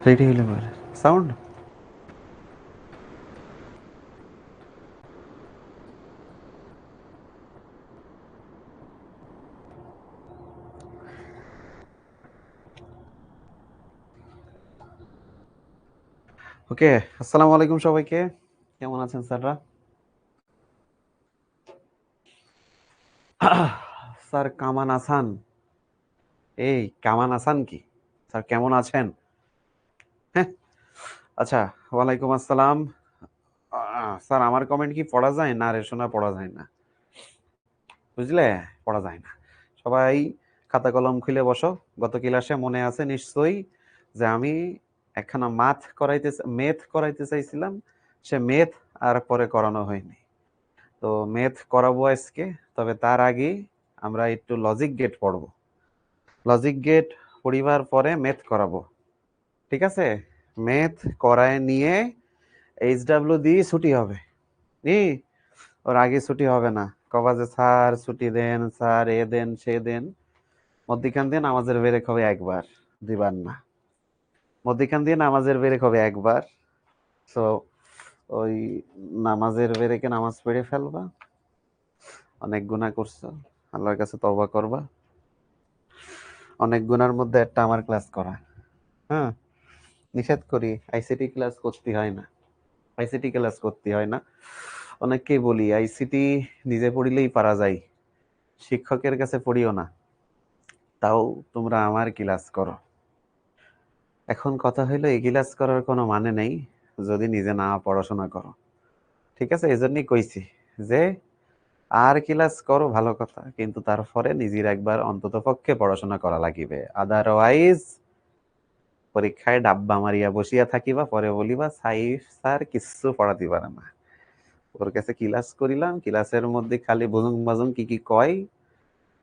Ready হইলে পরে sound ওকে। আসসালামু আলাইকুম সবাইকে, কেমন আছেন স্যাররা? স্যার কামান আসান, এই কামান আসান কি স্যার, কেমন আছেন? হ্যাঁ, আচ্ছা, ওয়ালাইকুম আসসালাম। স্যার আমার কমেন্ট কি পড়া যায় না? রে শোনা পড়া যায় না, বুঝলে, পড়া যায় না। সবাই খাতা কলম খুলে বসো। গত ক্লাসে মনে আছে নিশ্চয়ই যে আমি একখানা মেথ করাইতে চাইছিলাম, সে মেথ আর পরে করানো হয়নি। তো মেথ করাবো আজকে, তবে তার আগে আমরা একটু লজিক গেট পড়ব। লজিক গেট পড়িবার পরে মেথ করাবো, ঠিক আছে? মেথ করায় নিয়ে এইচডাব্লিউ দিয়ে ছুটি হবে নি, ওর আগে ছুটি হবে না। কবা যে স্যার ছুটি দেন, স্যার এ দেন সে দেন। মধ্যিখান দিয়ে নামাজের বেরেক হবে একবার, দুইবার না। মধ্যিখান দিয়ে নামাজের বেরেক হবে একবার। সো ওই নামাজের বেরেকে নামাজ পড়ে ফেলবা। অনেক গুনাহ করছো, আল্লাহর কাছে তওবা করবা। অনেক গুনার মধ্যে একটা আমার ক্লাস করা। হ্যাঁ, নিষেধ করি, আইসিটি ক্লাস করতে হয় না। আইসিটি ক্লাস করতে হয় না। অনেককেই বলি আইসিটি নিজে পড়িলেই পারা যায়, শিক্ষকের কাছে পড়িও না। তাও তোমরা আমার ক্লাস করো। এখন কথা হইলো এই ক্লাস করার কোনো মানে নেই যদি নিজে না পড়াশোনা করো, ঠিক আছে? এজন্যই কইছি যে আর ক্লাস করো ভালো কথা, কিন্তু তারপরে নিজের একবার অন্তত পক্ষে পড়াশোনা করা লাগিবে। আদারওয়াইজ পরীক্ষায় ডাব্বা মারিয়া বসিয়া থাকিবা, পরে বলিবা সাইফ স্যার কিচ্ছু পড়াতে পারে না। ওর কাছে ক্লাস করিলাম, ক্লাসের মধ্যে খালি বুজুং বাজুং কি কি কয়,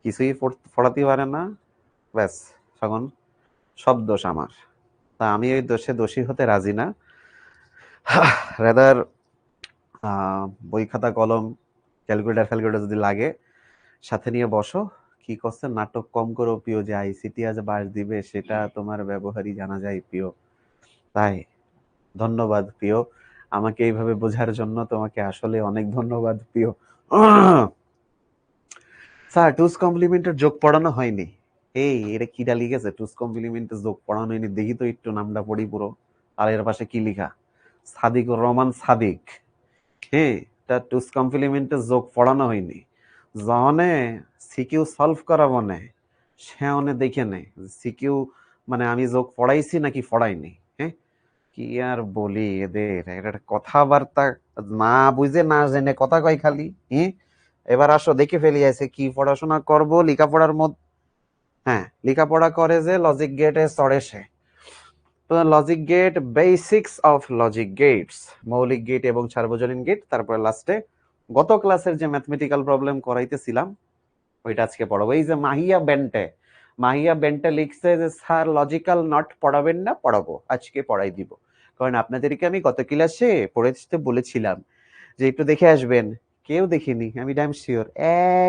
কিছুই পড়াতে পারে না। ব্যাস, তখন সব দোষ আমার। তা আমি ওই দোষে দোষী হতে রাজি না। রেদার বই খাতা কলম ক্যালকুলেটর ফ্যালকুলেটর যদি লাগে সাথে নিয়ে বসো। কি করছে, নাটক কম করো প্রিয়, যে আইসিটি আজ বাস দিবে সেটা তোমার ব্যবহারই জানা যায় প্রিয়। তাই ধন্যবাদ প্রিয়, আমাকে এইভাবে বোঝার জন্য তোমাকে আসলে অনেক ধন্যবাদ প্রিয়। স্যার টুস কমপ্লিমেন্টের যোগ পড়ানো হয়নি। এই এটা কিটা লিখেছে, টুস কমপ্লিমেন্টের যোগ পড়ানো হয়নি? দেখি তো একটু নামটা পড়ি পুরো। আর এর পাশে কি লিখা? সাদিকুর রহমান সাদিক। হ্যাঁ, তার টুস কমপ্লিমেন্টের যোগ পড়ানো হয়নি। জনে সিকিউ সলভ করা মনে সে অনে দেখে নেয় সিকিউ, মানে আমি যোগ পড়াইছি নাকি পড়াইনি। হ্যাঁ, কি আর বলি এদের, একটা কথাবার্তা না বুঝে না জেনে কথা কয় খালি। হ্যাঁ, এবার আসো দেখে ফেলি আছে কি পড়াশোনা করব লেখাপড়ার মধ্যে। হ্যাঁ, লেখাপড়া করে যে লজিক গেটে চড়ে সে। তো logic gate, basics of logic gates, মৌলিক গেট এবং সার্বজনীন গেট, তারপরে লাস্টে গত ক্লাসের যে ম্যাথমেটিক্যাল প্রবলেম করাইতেছিলাম ওইটা আজকে পড়াবো। এই যে মাহিয়া বেন্টে লিখছে যে স্যার লজিক্যাল নট পড়াবেন না, পড়াবো, আজকে পড়াই দিব। কারণ আপনাদেরকে আমি গত ক্লাসে পড়েতে বলেছিলাম যে একটু দেখে আসবেন। কেউ দেখিনি, আমি ড্যাম শিওর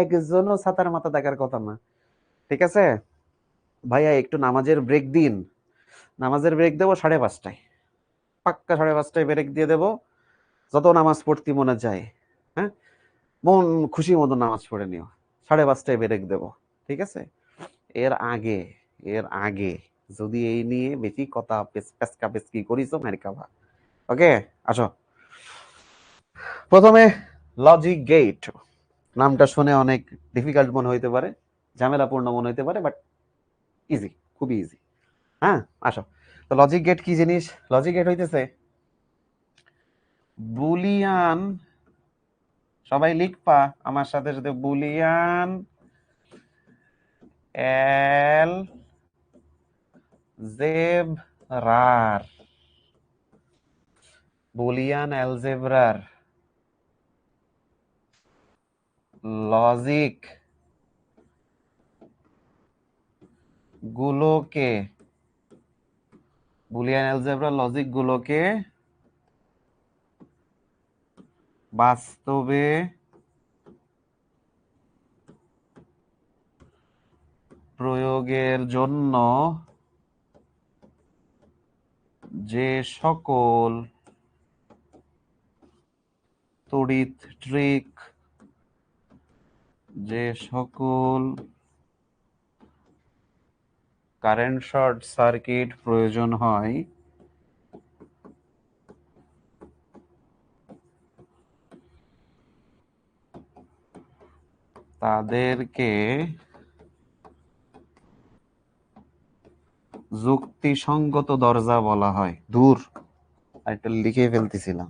একজনও ছাতার মাথা দেখার কথা না, ঠিক আছে? ভাইয়া একটু নামাজের ব্রেক দিন। নামাজের ব্রেক দেবো 5:30টায়, পাক্কা 5:30টায় ব্রেক দিয়ে দেবো। যত নামাজ পড়তে মনে যায়, হ্যাঁ, মন খুশি মতো নামাজ পড়ে নিও। 5:30টায় ব্রেক দেবো, ঠিক আছে? এর আগে এর আগে যদি এই নিয়ে বেশি কথা পেচকা পেচকি করিস মারি খাবা। ওকে, আসো। প্রথমে লজিক গেট, নামটা শুনে অনেক ডিফিকাল্ট মনে হইতে পারে, ঝামেলাপূর্ণ মনে হইতে পারে, বাট ইজি, খুবই ইজি। হ্যাঁ, আসো। তো লজিক গেট কি জিনিস? লজিক গেট হইতেছে বুলিয়ান, সবাই লিখবা আমার সাথে সাথে, বুলিয়ান এল জেব্রার, বুলিয়ান অ্যালজেব্রার লজিক গুলোকে, বুলিয়ান অ্যালজেব্রার লজিক গুলোকে বাস্তবে প্রয়োগের জন্য যে সকল তড়িৎ ট্রিক, যে সকল কারেন্ট শর্ট সার্কিট প্রয়োজন হয় তাদেরকে যুক্তিসঙ্গত দরজা বলা হয়। দূর, একটা লিখে ফেলতেছিলাম।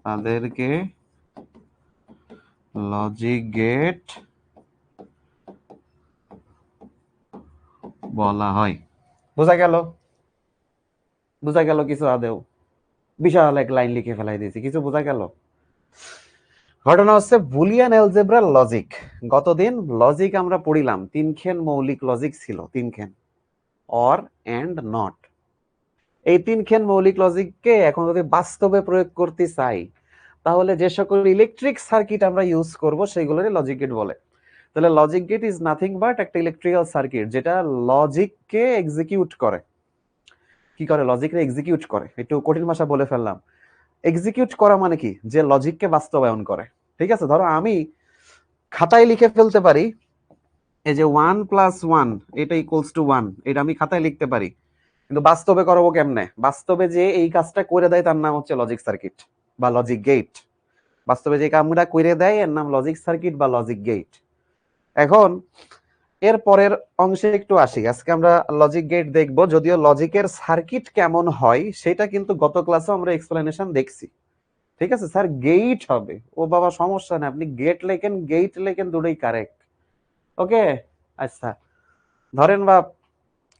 তাদেরকে লজিক গেট বলা হয়। বোঝা গেল? বোঝা গেল কিছু আদেও? বিশাল এক লাইন লিখে ফেলাই দিয়েছি, কিছু বোঝা গেল? ঘটনা হচ্ছে বুলিয়ান অ্যালজেব্রার লজিক। গতদিন লজিক আমরা পড়িলাম, তিনখান মৌলিক লজিক ছিল, তিনখান, অর, এন্ড, নট। এই তিনখান মৌলিক লজিককে এখন যদি বাস্তবে প্রয়োগ করতে চাই, তাহলে যে সকল ইলেকট্রিক সার্কিট আমরা ইউজ করব সেগুলোরই লজিক গেট বলে। তাহলে logic gate is nothing but একটা ইলেকট্রিক্যাল সার্কিট যেটা লজিককে এক্সিকিউট করে। কি করে? লজিককে এক্সিকিউট করে। একটু কঠিন ভাষা বলে ফেললাম। এক্সিকিউট করা মানে কি? যে লজিককে বাস্তবায়ন করে। ঠিক আছে, ধরো আমি খাতায় লিখে ফেলতে পারি এই যে 1 + 1 এটা ইকুয়ালস টু 1, এটা আমি খাতায় লিখতে পারি, কিন্তু বাস্তবে করবো কেমনে? বাস্তবে যে এই কাজটা করে দেয় তার নাম হচ্ছে লজিক সার্কিট বা লজিক গেট। বাস্তবে যে কামটা করে দেয় এর নাম লজিক সার্কিট বা লজিক গেট। এখন এর পরের অংশে একটু আসি। আজকে আমরা লজিক গেট দেখব, যদিও লজিকের সার্কিট কেমন হয় সেটা কিন্তু গত ক্লাসে আমরা এক্সপ্লেনেশন দেখছি। ঠিক আছে স্যার, গেট হবে, ও বাবা সমস্যা নেই, আপনি গেট লেখেন গেট লেখেন দুটোই কারেক্ট। ওকে, আচ্ছা ধরেন বা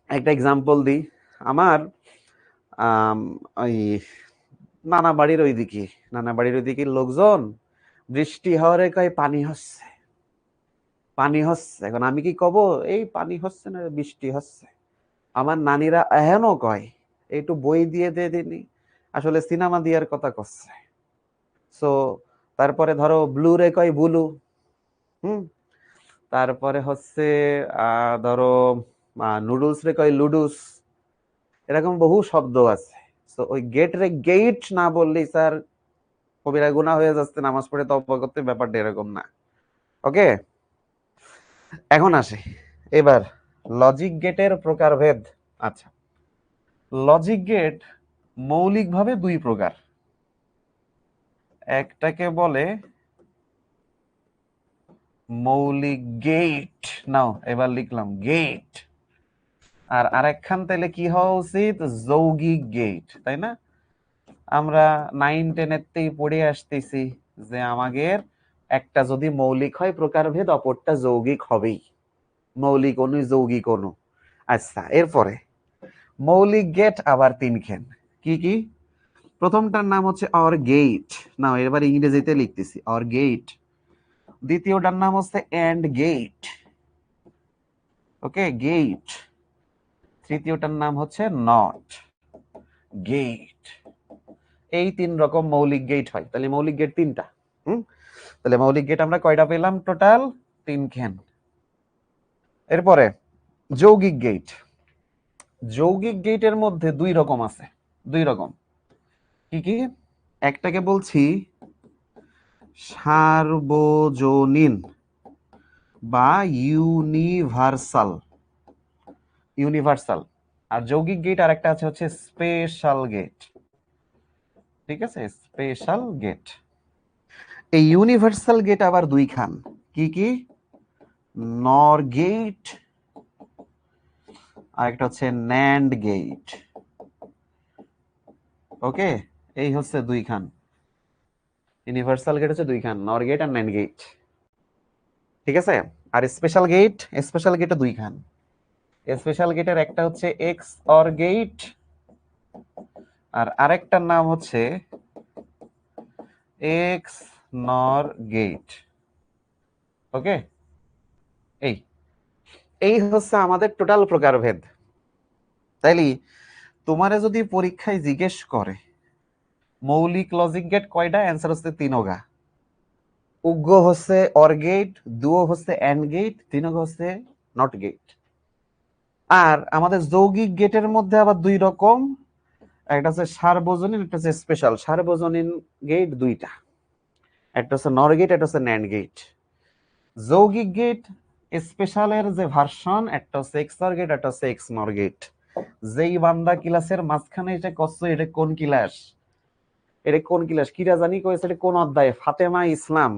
একটা এক্সাম্পল দিই। আমার ওই নানা বাড়ির ওইদিকে লোকজন বৃষ্টি হওয়ারে কয় পানি হচ্ছে, পানি হচ্ছে। এখন আমি কি কব? এই পানি হচ্ছে না, বৃষ্টি হচ্ছে। আমার নানিরা এহেনও কয় একটু বই দিয়ে দিয়ে দিনি, আসলে সিনেমা দিয়ার কথা করছে। সো তারপরে ধরো ব্লু রে কয় বুলু, হুম, তারপরে হচ্ছে ধরো নুডলস রে কয় লুডুস, এরকম বহু শব্দ আছে। তো ওই গেট রে গেট না বললেই স্যার কবিরা গুনাহ হয়ে যাচ্ছে, নামাজ পড়ে তওবা করতে, ব্যাপারটা এরকম না। ওকে, এখন আসে এবার লজিক গেটের প্রকারভেদ। আচ্ছা, লজিক গেট মৌলিকভাবে দুই প্রকার। একটাকে বলে মৌলিক গেট, নাও এবার লিখলাম গেট, আর আরেকখান তাইলে কি হওয়া উচিত? যৌগিক গেট, তাই না? আমরা 9-10-তেই পড়ে আসতেছি যে আমাদের একটা যদি মৌলিক হয় প্রকারভেদ, অপরটা যৌগিক হবেই, মৌলিক অণু যৌগিক অণু। আচ্ছা, এরপরে মৌলিক গেট আবার তিনখান। কি কি? প্রথমটার নাম হচ্ছে অর গেট, নাও এবার ইংরেজিতে লিখতেছি অর গেট। দ্বিতীয়টার নাম হচ্ছে এন্ড গেট, ওকে গেট। তৃতীয়টার নাম হচ্ছে নট গেট। এই তিন রকম মৌলিক গেট হয়। তাহলে মৌলিক গেট তিনটা। তাহলে মৌলিক গেট আমরা কয়টা পেলাম? টোটাল তিনখান। এরপরে যৌগিক গেট। যৌগিক গেটের মধ্যে দুই রকম আছে, দুই রকম। কি কি? একটাকে বলছি সার্বজনীন বা ইউনিভার্সাল, ইউনিভার্সাল। আর যৌগিক গেট আর একটা আছে হচ্ছে স্পেশাল গেট। ঠিক আছে, স্পেশাল গেট। এই ইউনিভার্সাল গেট আবার দুই খান। কি কি? নর গেট আর একটা হচ্ছে ন্যান্ড গেট। ওকে, এই হচ্ছে দুই খান। ইউনিভার্সাল গেট হচ্ছে দুই খান, নর গেট আর ন্যান্ড গেট। ঠিক আছে, আর স্পেশাল গেট, স্পেশাল গেটে দুই খান। স্পেশাল গেটের একটা হচ্ছে এক্স অর গেট, আর আরেকটার নাম হচ্ছে এক্স নর গেট। ওকে, এই এই হচ্ছে আমাদের টোটাল প্রকারভেদ। তাইলে তোমারে যদি পরীক্ষায় জিজ্ঞেস করে মৌলিক লজিক গেট কয়টা, অ্যান্সার হচ্ছে তিনগা। উগ্র হচ্ছে অর গেট, দুও হচ্ছে এন্ড গেট, তিনগা হচ্ছে নট গেট। আর আমাদের যৌগিক গেটের মধ্যে আবার দুই রকম, একটা হচ্ছে সার্বজনীন, একটা হচ্ছে স্পেশাল। সার্বজনীন গেট দুইটা, একটা হচ্ছে নর গেট, একটা হচ্ছে ন্যান্ড গেট। যৌগিক গেট স্পেশালের যে ভার্সন, একটা হচ্ছে এক্সর গেট, একটা হচ্ছে এক্স নর গেট। যেই বান্দা ক্লাসের মাঝখানে এটা করছো, এটা কোন ক্লাস? এটা কোন ক্লাস কিরা জানি কয়েছে, এটা কোন অধ্যায়? ফাতেমা ইসলাম।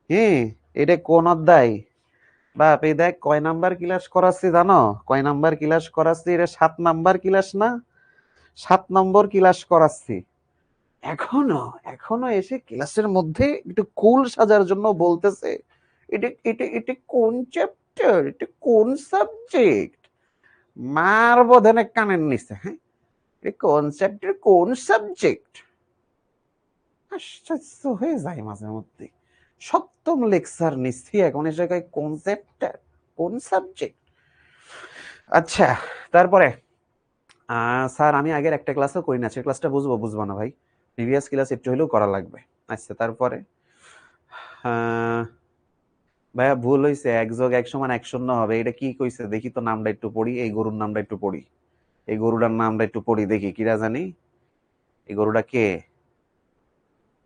হ্যাঁ, এটা কোন অধ্যায়? বাপ এই দেখ কয় নাম্বার ক্লাস করাচ্ছি জানো? কয় নাম্বার ক্লাস করাচ্ছি? এটা 7 নাম্বার ক্লাস না? 7 নম্বর ক্লাস করাচ্ছি। এখনো এখনো এসে ক্লাসের মধ্যে একটু কুল সাজার জন্য বলতেছে এটা এটা এটা কোন চ্যাপ্টার, এটা কোন সাবজেক্ট। মারবো ধেনে কানের নিচে। হ্যাঁ, এটা কোন চ্যাপ্টার, কোন সাবজেক্ট? আশ্চর্য হয়ে যায় মাঝে মধ্যে। সপ্তম লেকচার নিচ্ছি, এখন এসে কয় কোন চ্যাপ্টার, কোন সাবজেক্ট। আচ্ছা, তারপরে স্যার আমি আগের একটা ক্লাসও করি না, সে ক্লাসটা বুঝবো বুঝবো না ভাই, প্রিভিয়াস ক্লাস একটু হলেও করা লাগবে। আচ্ছা, তারপরে ভাইয়া ভুল হয়েছে, 1+1=1 হবে। এটা কি কইছে দেখি তো, নামটা একটু পড়ি, এই গরুর নামটা একটু পড়ি, এই গরুটার নামটা একটু পড়ি দেখি, কিরা জানি এই গরুটা কে।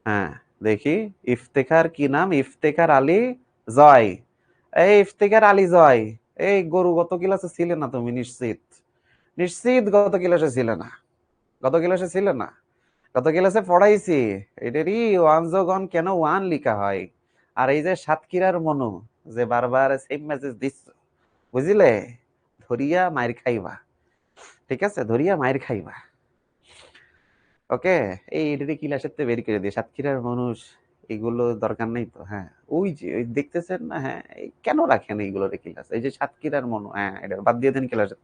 হ্যাঁ দেখি, ইফতেখার কি নাম? ইফতেখার আলী জয়। এই ইফতেখার আলী জয়, এই গরু গত ক্লাসে ছিলে না তুমি? নিশ্চিত নিশ্চিত গত ক্লাসে ছিলে না? গত ক্লাসে ছিলে না? গত ক্লাসে পড়াইছি এটারই ওয়ান যোগ ওয়ান কেন ওয়ান লিখা হয়। আর এই যে সাতক্ষীরার মনু, যে বারবার সেম মেসেজ দিচ্ছ, বুঝলে? ধরিয়া মায়ের খাইবা, ঠিক আছে? ধরিয়া মায়ের খাইবা। ওকে, এই এটারই ক্লাসের তো বের করে দিয়ে সাতক্ষীরার মানুষ, এগুলো দরকার নেই তো। হ্যাঁ, ওই যে ওই দেখতেছেন না? হ্যাঁ, কেন রাখেন এইগুলোর ক্লাস? এই যে সাতক্ষীরার মনু, হ্যাঁ এটা বাদ দিয়ে দেন ক্লাসের,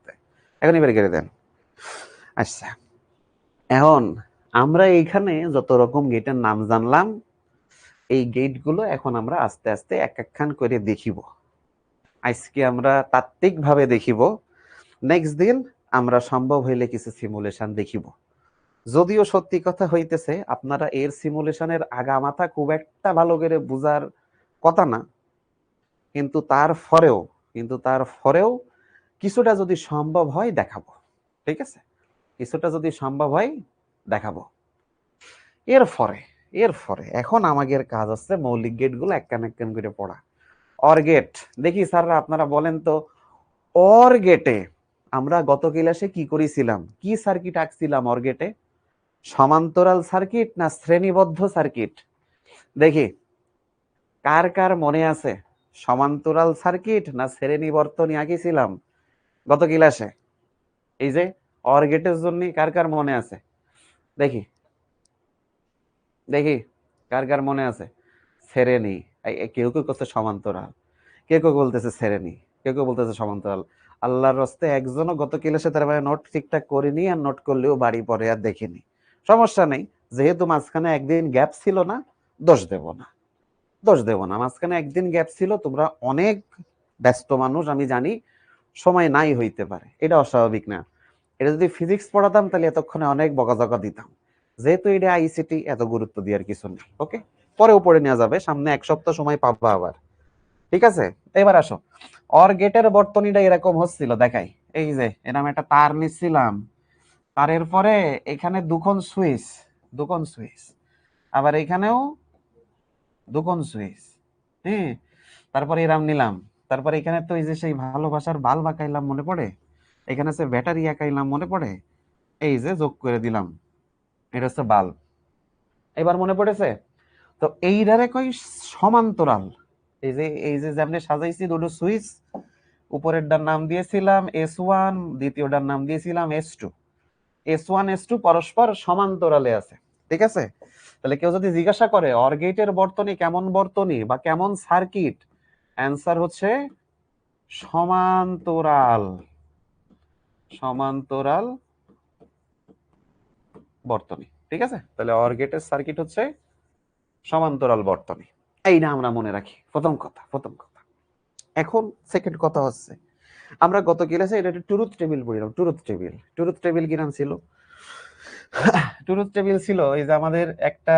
এখনই বের করে দেন। আচ্ছা, এখন আমরা এইখানে যত রকম গেটের নাম জানলাম, এই গেটগুলো এখন আমরা আস্তে আস্তে এক একখান করে দেখিব। আজকে আমরা তাত্ত্বিক ভাবে দেখিব, নেক্সট দিন আমরা সম্ভব হইলে কিছু সিমুলেশন দেখিব। যদিও সত্যি কথা হইতেছে আপনারা এর সিমুলেশনের আগামাথা খুব একটা ভালো করে বুঝার কথা না, কিন্তু তারপরেও কিছুটা যদি সম্ভব হয় দেখাবো, ঠিক আছে? কিছুটা যদি সম্ভব হয় দেখাবো। এরপরে এরপরে এখন আমাদের কাজ হচ্ছে মৌলিক গেটগুলো একখান একখান করে পড়া। অর গেট দেখি স্যাররা আপনারা বলেন তো, অর গেটে আমরা গত ক্লাসে কি করেছিলাম? কি সার্কিট আঁকছিলাম অর গেটে? সমান্তরাল সার্কিট না শ্রেণীবদ্ধ সার্কিট? দেখি কার কার মনে আছে সমান্তরাল সার্কিট না শ্রেণী বর্তনী আঁকিছিলাম গত ক্লাসে? এই যে অর গেটের জন্য কার কার মনে আছে? দেখি দেখি কার কার মনে আছে? শ্রেণী। কেউ কেউ করছে সমান্তরাল, কেউ কেউ বলতেছে শ্রেণী, কেউ কেউ বলতেছে সমান্তরাল। আল্লাহর রস্তে একজনও গত ক্লাসে তার মানে নোট ঠিকঠাক করিনি, আর নোট করলেও বাড়ি পরে আর দেখিনি। সমস্যা নেই, যেহেতু মাঝখানে একদিন গ্যাপ ছিল না, দোষ দেব না, দোষ দেব না। মাঝখানে একদিন গ্যাপ ছিল, তোমরা অনেক ব্যস্ত মানুষ আমি জানি, সময় নাই হইতে পারে, এটা অস্বাভাবিক না। এটা যদি ফিজিক্স পড়াতাম তাহলে এতক্ষণে অনেক বকাঝকা দিতাম। যেহেতু এটা আইসিটি, এত গুরুত্ব দেওয়ার কিছু নেই। ওকে, পরেও পড়ে নেওয়া যাবে, সামনে 1 সপ্তাহ সময় পাবা আবার, ঠিক আছে? এবার আসো, অর গেটের বর্তনীটা এরকম হচ্ছিল, দেখাই। এই যে এরকম একটা তার নিচ্ছিলাম, তারের পরে এখানে দুখন সুইচ, আবার এখানেও দুখন সুইচ। হ্যাঁ, তারপরে এরাম নিলাম, তারপরে এখানে তো এই যে সেই ভালোবাসার বাল্ব আঁকাইলাম, মনে পড়ে? এখানে সে ব্যাটারি আঁকাইলাম, মনে পড়ে? এই যে যোগ করে দিলাম, এটা হচ্ছে বাল্ব। এবার মনে পড়েছে? তো এইটারে কই সমান্তরাল। এই যে যেমনি সাজাইছি দুটো সুইচ, উপরেরটার নাম দিয়েছিলাম S1, দ্বিতীয়টার নাম দিয়েছিলাম S2। S1 S2 পরস্পর সমান্তরালে আছে, ঠিক আছে? তাহলে কেউ যদি জিজ্ঞাসা করে অর গেটের বর্তনী কেমন বর্তনী বা কেমন সার্কিট, অ্যান্সার হচ্ছে সমান্তরাল, সমান্তরাল বর্তনী, ঠিক আছে? তাহলে অর গেটের সার্কিট হচ্ছে সমান্তরাল বর্তনী। এইটা আমরা মনে রাখি, প্রথম কথা। এখন সেকেন্ড কথা হচ্ছে, আমরা গত ক্লাসে এটা একটা ট্রুথ টেবিল পড়লাম। ট্রুথ টেবিল কি নাম ছিল? ট্রুথ টেবিল ছিল এই যে আমাদের একটা,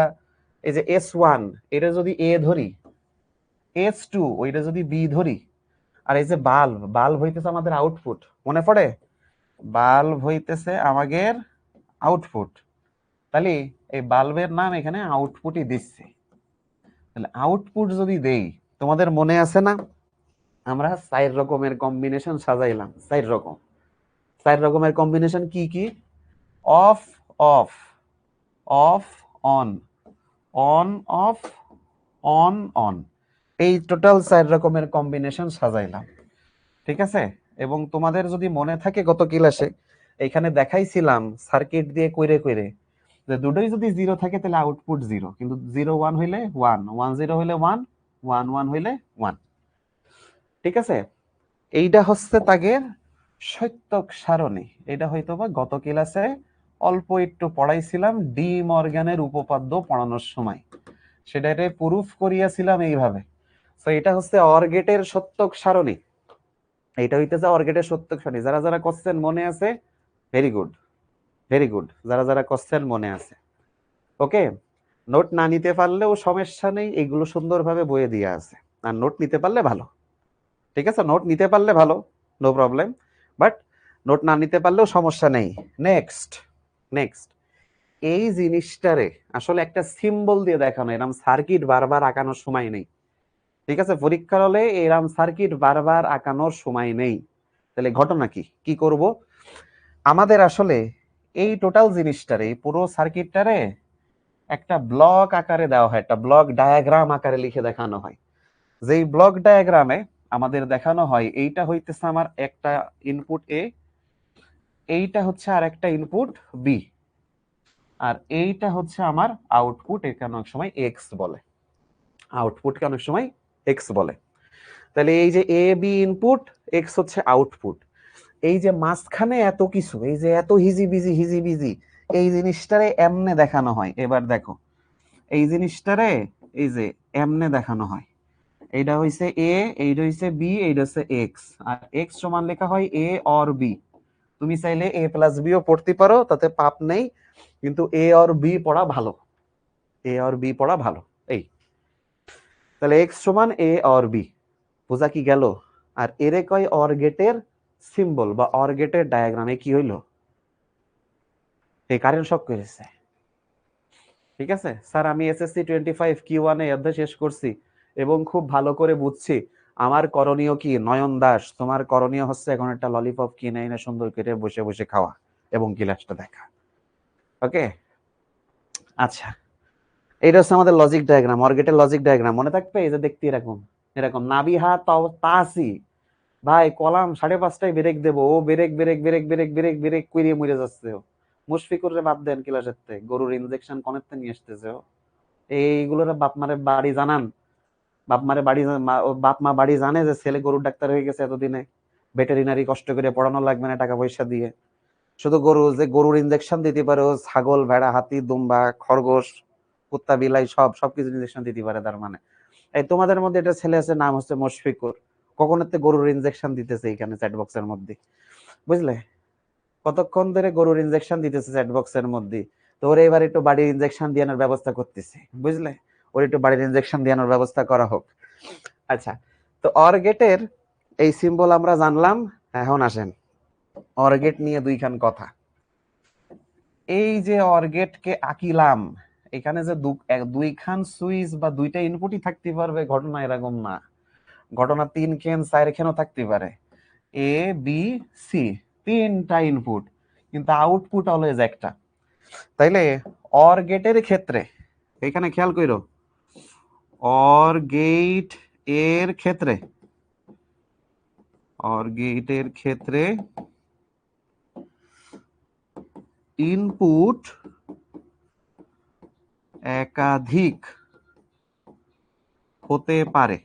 এই যে S1 এটা যদি A ধরি, S2 ওইটা যদি B ধরি, আর এই যে বাল্ব হইতেছে আমাদের আউটপুট, মনে পড়ে? বাল্ব হইতেছে আমাদের আউটপুট। তাহলে এই বাল্বের নাম এখানে আউটপুটই দিচ্ছে। তাহলে আউটপুট যদি দেই, তোমাদের মনে আছে না আমরা 4 রকমের কম্বিনেশন সাজাইলাম, 4 রকম। 4 রকমের কম্বিনেশন কি কি? Of of, of on, on of, on on, এই টোটাল 4 রকমের কম্বিনেশন সাজাইলাম, ঠিক আছে? এবং তোমাদের যদি মনে থাকে গত ক্লাসে এখানে দেখাইছিলাম সার্কিট দিয়ে কইরে কইরে যে দুটোই যদি জিরো থাকে তাহলে আউটপুট জিরো, কিন্তু 0 1 হইলে 1, 1 0 হইলে 1, 1 1 হইলে 1, ঠিক আছে? এইটা হচ্ছে তাগের সত্যক সারণী। এটা হয়তো বা গত ক্লাসে অল্প একটু পড়াইছিলাম ডি মর্গানের উপপাদ্য পড়ানোর সময়, সেটাতে প্রুফ করিয়াছিলাম এইভাবে। তো এটা হচ্ছে অর গেটের সত্যক সারণী, এইটা হইতেছে অর গেটের সত্যক সারণী। যারা যারা কোশ্চেন মনে আছে ভেরি গুড, ভেরি গুড, যারা যারা কোশ্চেন মনে আছে ওকে। নোট না নিতে পারলেও সমস্যা নেই, এগুলো সুন্দরভাবে বইয়ে দিয়ে আছে। আর নোট নিতে পারলে ভালো, ঠিক আছে? নোট নিতে পারলে ভালো, নো প্রবলেম, বাট নোট না নিতে পারলেও সমস্যা নেই। নেক্সট, নেক্সট, এই জিনিসটারে আসলে একটা সিম্বল দিয়ে দেখানো, এরকম সার্কিট বারবার আঁকানোর সময় নেই, ঠিক আছে? পরীক্ষার হলে এরকম সার্কিট বারবার আঁকানোর সময় নেই। তাহলে ঘটনা কি কি করব? আমাদের আসলে এই টোটাল জিনিসটারে, এই পুরো সার্কিটটারে একটা ব্লক আকারে দেওয়া হয়, একটা ব্লক ডায়াগ্রাম আকারে লিখে দেখানো হয়। যেই ব্লক ডায়াগ্রামে আমাদের দেখানো হয় এইটা হইতেছে আমার একটা ইনপুট এ, এইটা হচ্ছে আর একটা ইনপুট বি, আর এইটা হচ্ছে আমার আউটপুট, একে অনেক সময় এক্স বলে, আউটপুটকে অনেক সময় এক্স বলে। তাহলে এই যে এ বি ইনপুট, এক্স হচ্ছে আউটপুট। এই যে মাঝখানে এত কিছু, এই যে এত হিজিবিজি হিজিবিজি, এই জিনিসটারে এমনে দেখানো হয়। এবার দেখো এই জিনিসটারে এই যে এমনে দেখানো হয়, এইটা হইছে এ, এইটা হইছে বি, এইটা হচ্ছে এক্স, আর এক্স সমান লেখা হয় এ অর বি। তুমি চাইলে এ প্লাস বিও পড়তে পারো, তাতে পাপ নেই, কিন্তু এ অর বি পড়া ভালো, এ অর বি পড়া ভালো। এই তাহলে এক্স সমান এ অর বি, বোঝা কি গেল? আর এরে কয় অর গেটের সিম্বল বা অর গেটের ডায়াগ্রামে কি হইলো, এই কারেন্ট শক করেছে, ঠিক আছে? স্যার আমি এসএসসি 25 Q1 এ অধ্যায় শেষ করছি এবং খুব ভালো করে বুঝছি। আমার করণীয় কি? নয়ন দাস, তোমার করণীয় হচ্ছে এখন একটা ললিপপ কিনে এনে সুন্দর করে বসে বসে খাওয়া এবং ক্লাসটা দেখা, ওকে? আচ্ছা, এটা হচ্ছে আমাদের লজিক ডায়াগ্রাম, অর গেটের লজিক ডায়াগ্রাম। মনে থাকবে? এই যে দেখতে এরকম এরকম নাবিহা তাসি, ভাই কলাম 5:30টায় ব্রেক দেবো, ও break break break break break break করিয়ে মরে যাচ্ছে ও। মুশফিকুর রে বাদ দেন ক্লাসের থেকে, গরুর ইনজেকশন কনেতে নিয়ে আসতেছে ও। এইগুলোর বাপ মারে বাড়ি জানান, বাপ মারে বাড়ি বাপ মা বাড়ি জানে যে ছেলে গরুর ডাক্তার হয়ে গেছে এতদিনে, ভেটেরিনারি কষ্ট করে পড়ানো লাগবে না টাকা পয়সা দিয়ে, শুধু গরু যে গরুর ইনজেকশন দিতে পারে ও ছাগল ভেড়া হাতি দুম্বা খরগোশ কুত্তা বিলাই সবকিছু ইনজেকশন দিতে পারে। তার মানে এই তোমাদের মধ্যে একটা ছেলে আছে নাম হচ্ছে মুশফিকুর, কখনোতে গরুর ইনজেকশন দিতেছে এখানে চ্যাট বক্সের মধ্যে, বুঝলে? কতক্ষণ ধরে গরুর ইনজেকশন দিতেছে চ্যাট বক্সের মধ্যে। তো ওরে এবার একটু বাড়ির ইনজেকশন দিয়ানোর ব্যবস্থা করতেছে, বুঝলে? ওর একটু বাড়ির ইনজেকশন দিয়ানোর ব্যবস্থা করা হোক। আচ্ছা, তো অর গেটের এই সিম্বল আমরা জানলাম। এখন আসেন অর গেট নিয়ে দুইখান কথা। এই যে অর গেটকে আঁকিলাম, এখানে যে দুইখান সুইচ বা দুইটা ইনপুটই থাকতে পারবে, ঘটনা এরকম না। ঘটনা 3 খান 4 খানও থাকতে পারে, এ বি সি, 3টা ইনপুট, কিন্তু আউটপুট অলওয়েজ একটা। তাইলে অর গেটের ক্ষেত্রে এখানে খেয়াল কইরো, অর গেট এর ক্ষেত্রে, অর গেটের ক্ষেত্রে ইনপুট একাধিক হতে পারে,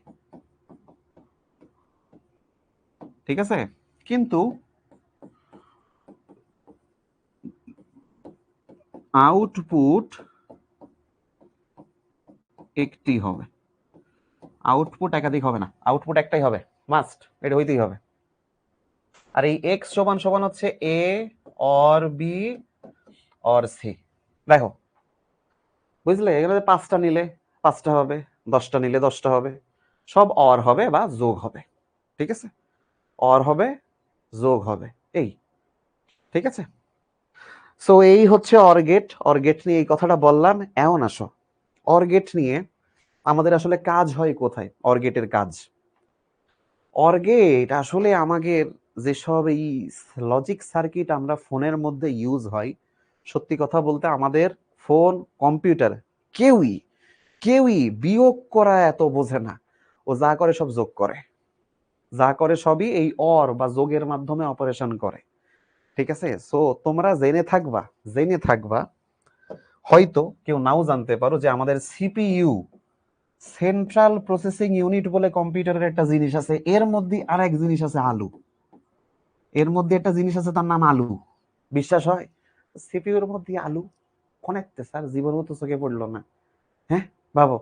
ঠিক আছে? কিন্তু আউটপুট একটি হবে, আউটপুট একাধিক হবে না, আউটপুট একটাই হবে, মাস্ট, এটা হইতেই হবে। আর এই এক্স সমান সমান হচ্ছে a or be or C. দেখো বুঝলে, এখানে 5টা নিলে 5টা হবে, 10টা নিলে 10টা হবে, সব অর হবে বা যোগ হবে, ঠিক আছে? অর হবে যোগ হবে, এই ঠিক আছে? সো এই হচ্ছে অরগেট। অরগেট নিয়ে এই কথাটা বললাম। এমন আসো, অরগেট নিয়ে আমাদের আসলে কাজ হয় কোথায়? অরগেটের কাজ, অরগেট আসলে আমাদের যেসব এই লজিক সার্কিট আমরা ফোনের মধ্যে ইউজ হয়, সত্যি কথা বলতে আমাদের ফোন, কম্পিউটার কেউই কেউই বিয়োগ করা এত বোঝে না। ও যা করে সব যোগ করে, যা করে সবই এই অর বা যোগের মাধ্যমে অপারেশন করে। ঠিক আছে? সো তোমরা জেনে থাকবা, হয়তো কেউ নাও জানতে পারো যে আমাদের সিপিইউ, সেন্ট্রাল প্রসেসিং ইউনিট বলে কম্পিউটারের একটা জিনিস আছে, এর মধ্যে আরেক জিনিস আছে আলু। এর মধ্যে একটা জিনিস আছে, তার নাম আলু। বিশ্বাস হয়? সিপিইউর মধ্যে আলু কোনেতে স্যার, জীবন মতো চোখে পড়লো না। হ্যাঁ বাবু,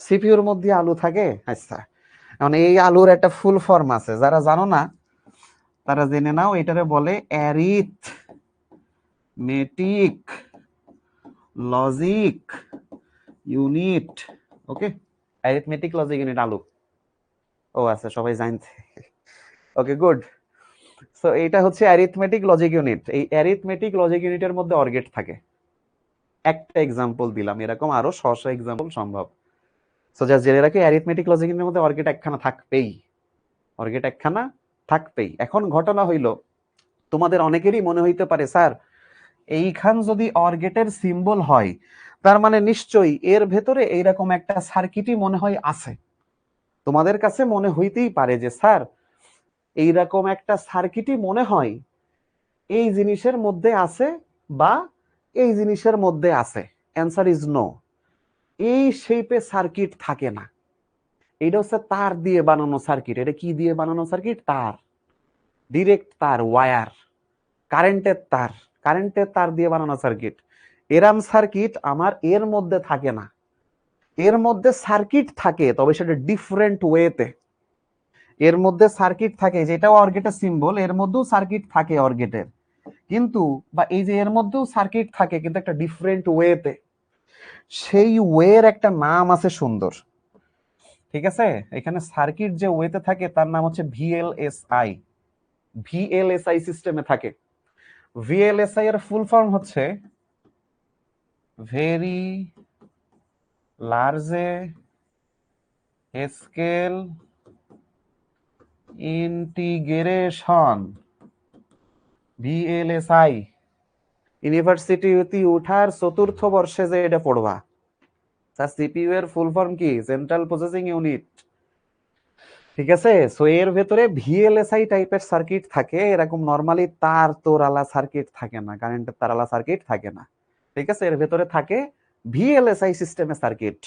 সিপিইউর মধ্যে আলু থাকে? আচ্ছা, এখন এই আলুর একটা ফুল ফর্ম আছে, যারা জানো না তারা জেনে নাও। এটারে বলে অ্যারিথমেটিক লজিক ইউনিট। ওকে, অ্যারিথমেটিক লজিক ইউনিট আলু। ও আচ্ছা, সবাই জানতে। ওকে, গুড। সো এইটা হচ্ছে অ্যারিথমেটিক লজিক ইউনিট। এই অ্যারিথমেটিক লজিক ইউনিটের মধ্যে অরগেট থাকে। একটা এক্সাম্পল দিলাম, এরকম আরো শত এক্সাম্পল সম্ভব। সো জাস্ট জেনে রাখি, অ্যারিথমেটিক লজিক ইউনিটের মধ্যে অরগেট একখানা থাকবেই, অরগেট একখানা থাকবেই। এখন ঘটনা হইল, তোমাদের অনেকেরই মনে হইতে পারে স্যার, এইখান যদি অরগেটের সিম্বল হয়, তার মানে নিশ্চয়ই এর ভেতরে এইরকম একটা সার্কিটই মনে হয় আছে। তোমাদের কাছে মনে হইতেই পারে যে স্যার, এইরকম একটা সার্কিটই মনে হয় এই জিনিসের মধ্যে আছে বা এই জিনিসের মধ্যে আছে। Answer is no. এই শেপে সার্কিট থাকে না। এটা হচ্ছে তার দিয়ে বানানো সার্কিট। এটা কি দিয়ে বানানো সার্কিট? তার, ডিরেক্ট তার, ওয়্যার, কারেন্টের তার দিয়ে বানানো সার্কিট। এরাম সার্কিট আমার এর মধ্যে থাকে না। এর মধ্যে সার্কিট থাকে, তবে সেটা ডিফারেন্ট ওয়েতে। এর মধ্যে সার্কিট থাকে, যেটাও অরগেটের সিম্বল, এর মধ্যেও সার্কিট থাকে অরগেটের, কিন্তু বা এই যে এর মধ্যেও সার্কিট থাকে, কিন্তু একটা ডিফারেন্ট ওয়েতে। সেই ওয়ের একটা নাম আছে সুন্দর। ঠিক আছে? এখানে সার্কিট যে ওয়েতে থাকে তার নাম হচ্ছে ভিএলএসআই। ভিএলএসআই সিস্টেমে থাকে। ভিএলএসআই এর ফুল ফর্ম হচ্ছে very large scale integration. VLSI university উঠার চতুর্থ বর্ষে যে এটা পড়বা। তার সিপিইউ এর ফুল ফর্ম কি? Central processing unit. ঠিক আছে? সো এর ভেতরে ভিএলএসআই টাইপের সার্কিট থাকে। এরকম নরমালি তার তোরালা সার্কিট থাকে না, কারেন্টের তারালা সার্কিট থাকে না। ঠিক আছে? এর ভেতরে থাকে ভিএলএসআই সিস্টেমের সার্কিট,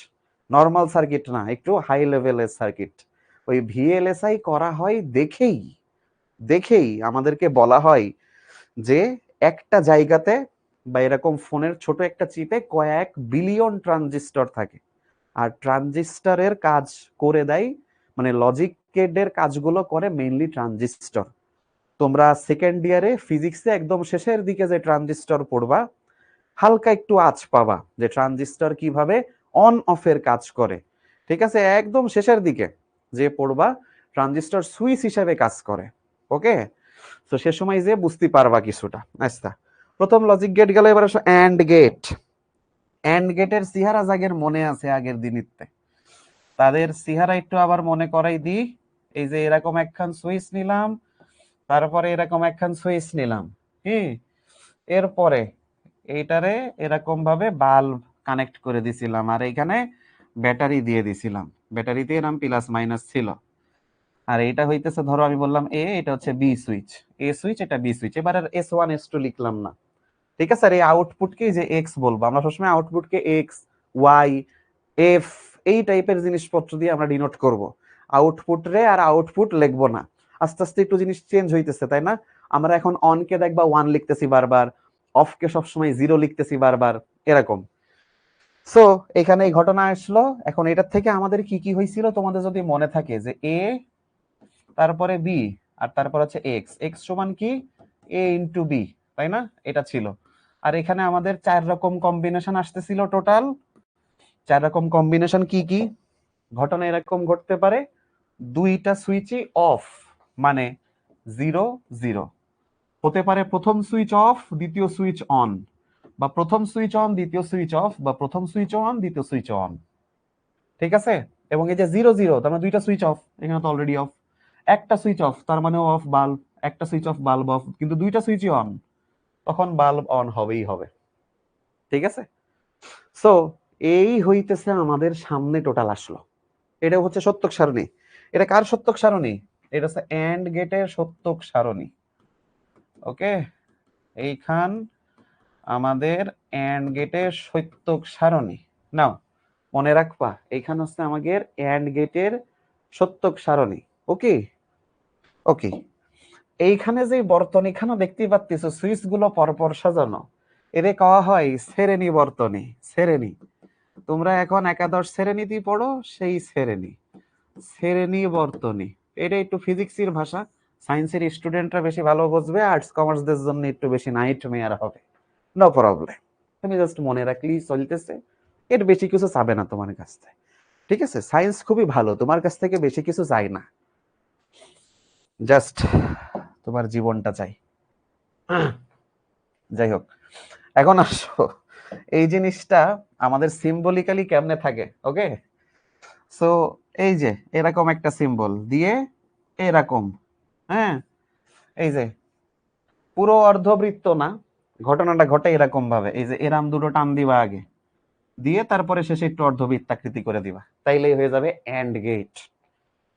নরমাল সার্কিট না, একটু হাই লেভেলের সার্কিট। ওই ভিএলএসআই করা হয় দেখেই দেখেই আমাদেরকে বলা হয় যে একটা জায়গাতে বা এরকম ফোনের ছোট একটা চিপে কয়েক বিলিয়ন ট্রানজিস্টর থাকে। আর ট্রানজিস্টরের কাজ করে দেয়, মানে লজিক গেটের কাজগুলো করে মেইনলি ট্রানজিস্টর। তোমরা সেকেন্ড ইয়ারে ফিজিক্সে একদম শেষের দিকে যে ট্রানজিস্টর পড়বা, হালকা একটু আঁচ পাবা যে ট্রানজিস্টর কিভাবে অন অফের কাজ করে। ঠিক আছে? একদম শেষের দিকে যে পড়বা, ট্রানজিস্টর সুইচ হিসেবে কাজ করে। ওকে, তো সে সময় যে বুঝতে পারবা কিছুটা। আচ্ছা, প্রথম লজিক গেট গেল, এবার আসো অ্যান্ড গেট। অ্যান্ড গেটের চেহারা জাগের মনে আছে আগের দিনিতে, তাদের চেহারা একটু আবার মনে করাই দিই। এই যে এরকম একখান সুইচ নিলাম, তারপরে এরকম একখান সুইচ নিলাম, কি এরপরে এইটারে এরকম ভাবে বাল্ব কানেক্ট করে দিছিলাম, আর এখানে ব্যাটারি দিয়ে দিছিলাম। ব্যাটারিতে এরকম প্লাস মাইনাস ছিল। আর এইটা হইতেছে, ধরো আমি বললাম এ, এটা হচ্ছে বি সুইচ, এ সুইচ, এটা বি সুইচ। এবার আর S1 S2 লিখলাম না। ঠিক আছে? আর এই আউটপুটকে যে এক্স বলবো, আমরা সবসময় আউটপুটকে এক্স, ওয়াই, এফ এই টাইপের জিনিসপত্র দিয়ে আমরা ডিনোট করব। আউটপুট রে আর আউটপুট লিখবো না। আস্তে আস্তে একটু জিনিস চেঞ্জ হইতেছে, তাই না? আমরা এখন অন কে দেখবা 1 লিখতেছি বারবার, অফ কে সবসময় 0 লিখতেছি বারবার, এরকম। সো এখানে এই ঘটনা আসলো। এখন এটার থেকে আমাদের কি কি হয়েছিল তোমাদের যদি মনে থাকে, যে এ, তারপরে বি, আর তারপর হচ্ছে এক্স। এক্স সমান কি? এ ইন্টু বি, তাই না? এটা ছিল। আর এখানে আমাদের 4 রকম কম্বিনেশন আসতেছিল টোটাল। 4 রকম কম্বিনেশন কি কি? ঘটনা এরকম ঘটতে পারে, দুইটা সুইচই অফ, মানে 0 0, হতে পারে প্রথম সুইচ অফ দ্বিতীয় সুইচ অন, বা প্রথম সুইচ অন দ্বিতীয় সুইচ অফ, বা প্রথম সুইচ অন দ্বিতীয় সুইচ অন। ঠিক আছে? এবং এই যে 0 0 তার মানে দুইটা সুইচ অফ, এখানে তো অলরেডি অফ। একটা সুইচ অফ তার মানে অফ বাল্ব, একটা সুইচ অফ বাল্ব অফ, কিন্তু দুইটা সুইচই অন, তখন বাল্ব অন হবেই হবে। ঠিক আছে? সো এই হইতেছে আমাদের সামনে টোটাল আসলো। এটা হচ্ছে সত্যক সারণী। এটা কার সত্যক সারণী? এটা হচ্ছে এন্ড গেটের সত্যক সারণী। ওকে, এইখান আমাদের এন্ড গেটের সত্যক সারণী। নাও মনে রাখবা, এইখানে হচ্ছে আমাদের এন্ড গেটের সত্যক সারণী। ওকে ওকে, এইখানে যে বর্তনীখানা দেখতে পাচ্ছ, সুইচ গুলো পরপর সাজানো, এরে কওয়া হয় শ্রেণী বর্তনী। শ্রেণী, তোমরা এখন একাদশ শ্রেণীতে পড়ো, সেই শ্রেণী, শ্রেণী বর্তনী। এটা একটু ফিজিক্সের ভাষা, সায়েন্সের স্টুডেন্টরা বেশি ভালো বুঝবে, আর্টস কমার্সদের জন্য একটু বেশি নাইট মেয়ার হবে। নো প্রবলেম, তুমি জাস্ট মনে রাখলেই চলতেছে, এর বেশি কিছু চাবে না তোমার কাছ থেকে। ঠিক আছে? সায়েন্স খুবই ভালো, তোমার কাছ থেকে বেশি কিছু চাই না, জাস্ট তোমার জীবনটা চাই। যাই হোক, এখন আসো এই জিনিসটা আমাদের সিম্বলিক্যালি কেমনে থাকে। ওকে, সো এই যে এরকম একটা সিম্বল দিয়ে এরকম, হ্যাঁ, এই যে পুরো অর্ধবৃত্ত না, ঘটনাটা ঘটে এরকম ভাবে, এই যে এরাম দুটো টান দিবা আগে, দিয়ে তারপরে শেষে একটু অর্ধবৃত্তাকৃতি করে দিবা, তাইলেই হয়ে যাবে এন্ড গেট।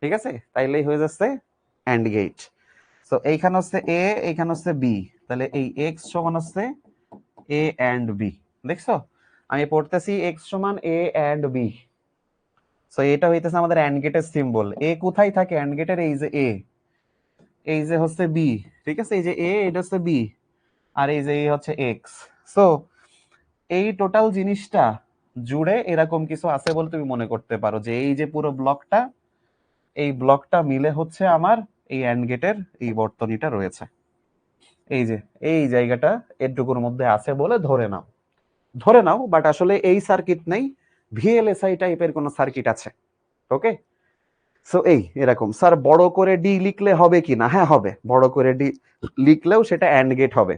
ঠিক আছে? তাইলেই হয়ে যাচ্ছে এন্ড গেট। সো এইখানে হচ্ছে এ, এইখানে হচ্ছে বি, তাহলে এই এক্স সমান হচ্ছে এ এন্ড বি। দেখছো আমি পড়তেছি এক্স সমান এ এন্ড বি। সো এটা হইতেছে আমাদের এন্ড গেটের সিম্বল। এ কোথায় থাকে এন্ড গেটের? এই যে এ, এই যে হচ্ছে বি। ঠিক আছে? এই যে এ, এটা হচ্ছে বি, আর এই যে হচ্ছে এক্স। সো এই টোটাল জিনিসটা জুড়ে এরকম কিছু আছে বলে তুমি মনে করতে পারো, যে এই যে পুরো ব্লকটা, এই ব্লকটা মিলে হচ্ছে আমার এই এন্ড গেটের এই বর্তনীটা রয়েছে। এই যে এই জায়গাটা এটুকুর মধ্যে আছে বলে ধরে নাও, ধরে নাও, বাট আসলে এই সার্কিট নেই, ভিএলএসআই টাইপের কোন সার্কিট আছে। ওকে, সো এই এরকম। স্যার বড় করে ডি লিখলে হবে কি না? হ্যাঁ হবে, বড় করে ডি লিখলেও সেটা এন্ড গেট হবে।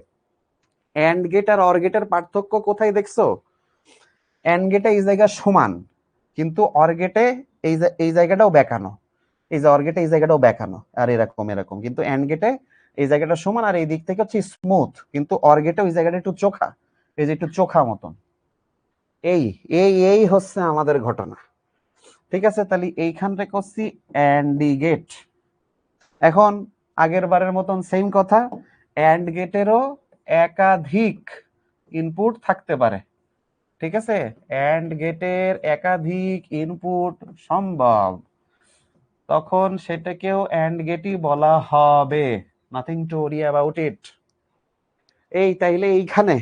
এন্ড গেট আর অর গেটের পার্থক্য কোথায় দেখছো? এন্ড গেটে এই জায়গা সমান, কিন্তু অর গেটে এই জায়গাটাও বেঁকানো, এই যে অর গেটে এই জায়গাটাও বেঁকানো, আর এরকম এরকম, কিন্তু এন্ড গেটে এই জায়গাটা সমান, আর এই দিক থেকে হচ্ছে স্মুথ, কিন্তু অর গেটে ওই জায়গাটা একটু চোখা, এই যে একটু চোখা মতন। এই এই এই হচ্ছে আমাদের ঘটনা। ঠিক আছে? তাহলে এইখানটা করছি এন্ড গেট। এখন আগের বারের মতন সেম কথা, এন্ড গেটেরও একাধিক ইনপুট থাকতে পারে। ঠিক আছে? এন্ড গেটের একাধিক ইনপুট সম্ভব, তখন সেটাকেও এন্ড গেটই বলা হবে, নাথিং টু ওরি অ্যাবাউট ইট। এই তাইলে এইখানে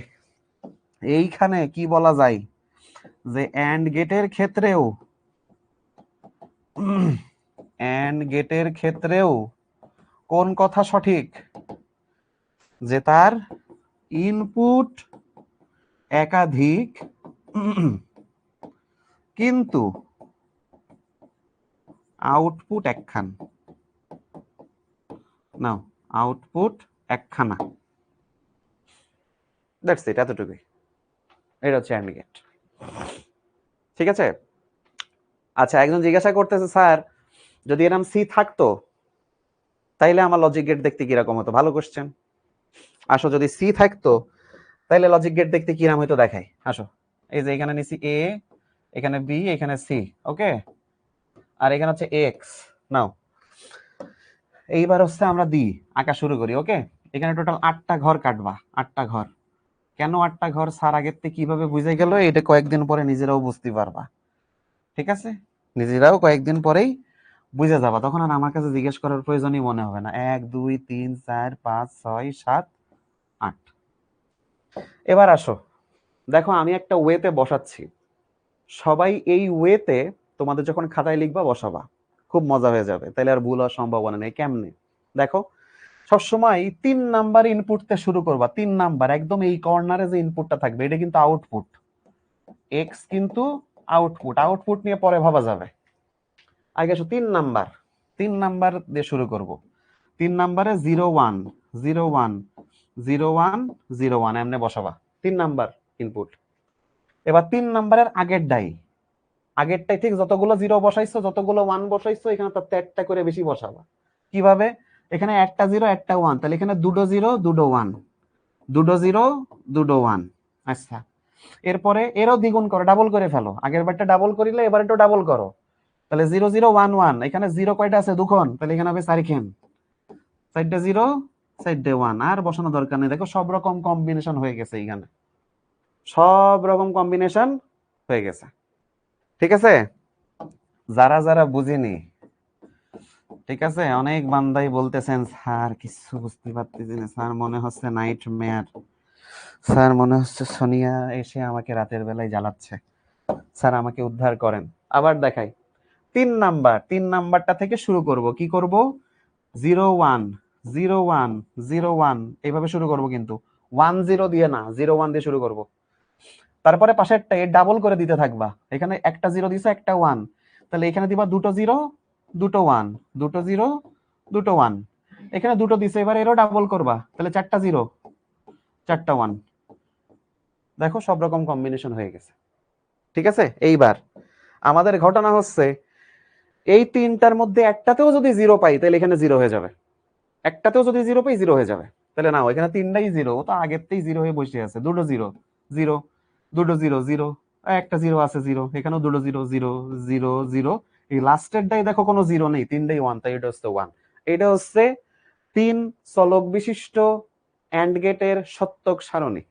এইখানে কি বলা যায়, যে এন্ড গেটের ক্ষেত্রেও, এন্ড গেটের ক্ষেত্রেও কোন কথা সঠিক? যে তার ইনপুট একাধিক, কিন্তু আউটপুট একখান। নাও, আউটপুট একখানা। দ্যাটস ইট, এতটুকুই। এটা হচ্ছে এন্ড গেট। ঠিক আছে? আচ্ছা, একজন জিজ্ঞাসা করতেছে, স্যার যদি এরকম সি থাকতো তাইলে আমার লজিক গেট দেখতে কিরকম হতো? ভালো কোশ্চেন। আসো, যদি সি থাকতো তাইলে লজিক গেট দেখতে কিরকম হতো দেখাই। আসো, এই যে এখানে নিছি এ, এখানে বি, এখানে সি। ওকে, আর এখানে হচ্ছে এক্স। নাও এইবার হচ্ছে আমরা দি আঁকা শুরু করি। ওকে, এখানে টোটাল 8টা ঘর কাটবা, 8টা ঘর। কেন 8টা ঘর স্যার আগের থেকে কিভাবে বুঝে গেল, এটা কয়েকদিন পরে নিজেরাও বুঝতে পারবা। ঠিক আছে? নিজেরাও কয়েকদিন পরেই বুঝে যাবা, তখন আর আমার কাছে জিজ্ঞেস করার প্রয়োজনই মনে হবে না। 1 2 3 4 5 6 7 8। এবার আসো, দেখো আমি একটা ওয়েতে বসাচ্ছি, সবাই এই ওয়েতে তোমাদের যখন খাতায় লিখবা বসাবা, খুব মজা হয়ে যাবে, তাহলে আর ভুল হওয়ার সম্ভাবনা নেই। কেমনে? দেখো, সবসময় 3 নাম্বার ইনপুটতে শুরু করবা। 3 নাম্বার একদম এই কর্নারে যে ইনপুটটা থাকবে, এটা কিন্তু আউটপুট, এক্স কিন্তু আউটপুট। আউটপুট নিয়ে পরে ভাবা যাবে, আগে আসো 3 নাম্বার। 3 নাম্বার দিয়ে শুরু করব। 3 নাম্বারে 0 1 0 1 0101 এমনি বসাবা 3 নাম্বার ইনপুট। এবার 3 নাম্বারের আগেরটাই ঠিক যতগুলো 0 বসাইছো যতগুলো 1 বসাইছো এখানে তার একটা করে বেশি বসাবা। কিভাবে? এখানে একটা 0 একটা 1, তাহলে এখানে দুটো 0 দুটো 1, দুটো 0 দুটো 1। আচ্ছা, এরপরে এরও দ্বিগুণ করো, ডাবল করে ফেলো। আগের বারটা ডাবল করিলে এবার একটু ডাবল করো, তাহলে 0 0 1 1। এখানে 0 কয়টা আছে? দুখন, তাহলে এখানে হবে 4খান, 4টা 0 4টা 1। আর বসানো দরকার নেই, দেখো সব রকম কম্বিনেশন হয়ে গেছে, এখানে সব রকম কম্বিনেশন হয়ে গেছে। ঠিক আছে, যারা যারা বুঝিনি, ঠিক আছে, অনেক বান্দাই বলতেছেন স্যার কিছু বুঝতে পারতেছি না স্যার, মনে হচ্ছে নাইট মেয়ার, স্যার মনে হচ্ছে সোনিয়া এসে আমাকে রাতের বেলায় জ্বালাচ্ছে, স্যার আমাকে উদ্ধার করেন। আবার দেখাই, 3 নাম্বারটা থেকে শুরু করব। কি করব? 01 01 01 এইভাবে শুরু করব, কিন্তু 10 দিয়ে না, 01 দিয়ে শুরু করব। তারপরে পাশেরটা এর ডাবল করে দিতে থাকবা। এখানে একটা 0 দিছো, একটা 1, তাহলে এখানে দিবা দুটো 0 দুটো 1, দুটো 0 দুটো 1। এখানে দুটো দিছো, এবার এরও ডাবল করবা, তাহলে 4টা 0 4টা 1। দেখো সব রকম কম্বিনেশন হয়ে গেছে। ঠিক আছে, এইবার আমাদের ঘটনা হচ্ছে এই 3টার মধ্যে একটাতেও যদি 0 পাই তাহলে এখানে 0 হয়ে যাবে, একটাতেও যদি 0 পাই 0 হয়ে যাবে। তাহলে না, এখানে 3টাই 0, তো আগেরতেই 0 হয়ে বসে আছে। দুটো 0 0 দুটো 0 0, একটা 0 আছে 0, এখানেও দুটো 0 0 0 0। এই লাস্টেরটাই দেখো কোনো 0 নেই, 3টাই 1, তাই এটা হচ্ছে 1। এটা হচ্ছে 3 চলক বিশিষ্ট অ্যান্ড গেটের সত্যক সারণী।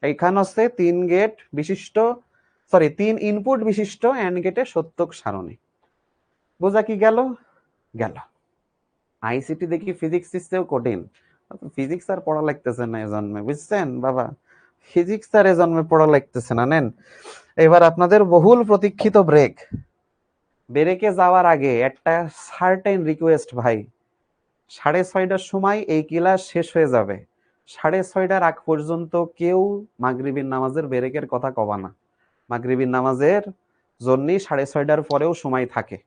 এইখানে হচ্ছে 3 গেট বিশিষ্ট, সরি 3 ইনপুট বিশিষ্ট অ্যান্ড গেটের সত্যক সারণী। বোঝা কি গেল? গেল। আইসিটি দেখি ফিজিক্স চেয়েও কঠিন, ফিজিক্স আর পড়া লাগতেছে না এ জন্মে, বুঝছেন বাবা, ফিজিক্স আর এ জন্মে পড়া লাগতেছে না। নেন এবার আপনাদের বহুল প্রতীক্ষিত ব্রেক। ব্রেকে যাওয়ার আগে একটা সার্টেন রিকোয়েস্ট ভাই, 6:30টার সময় এই ক্লাস শেষ হয়ে যাবে। 6:30টার আগ পর্যন্ত কেউ মাগরিবির নামাজের ব্রেকের কথা কবা না। মাগরিবির নামাজের জন্যই 6:30টার পরেও সময় থাকে।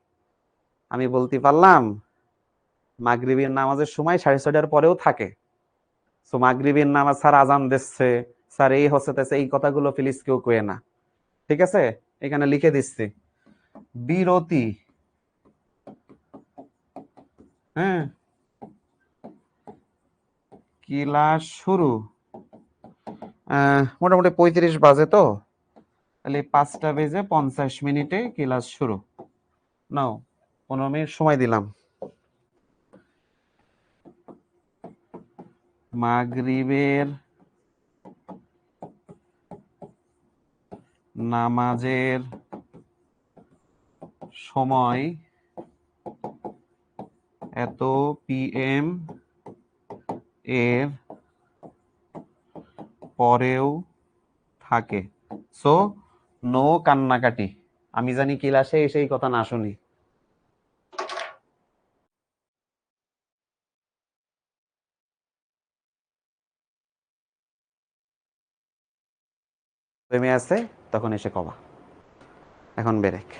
আমি বলতে পারলাম মাগরিবির নামাজের সময় 6:30টার পরেও থাকে। তো মাগরিবির নামাজ স্যার আজান দিচ্ছে, স্যার এই হচ্ছে এই কথাগুলো প্লিজ কেউ কয়ে না। ঠিক আছে, এখানে লিখে দিচ্ছি বিরতি। হ্যাঁ, ক্লাস শুরু মোটামুটি 35 বাজে, তো তাহলে 5:50 ক্লাস শুরু। নাও 15 মিনিট সময় দিলাম। মাগরিবের নামাজের সময় এত PM এর পরেও থাকে। সো নো কান্নাকাটি। আমি জানি ক্লাসে এসে এই কথা না শুনি। প্রেমে আছে তখন এসে কবা। এখন ব্রেক।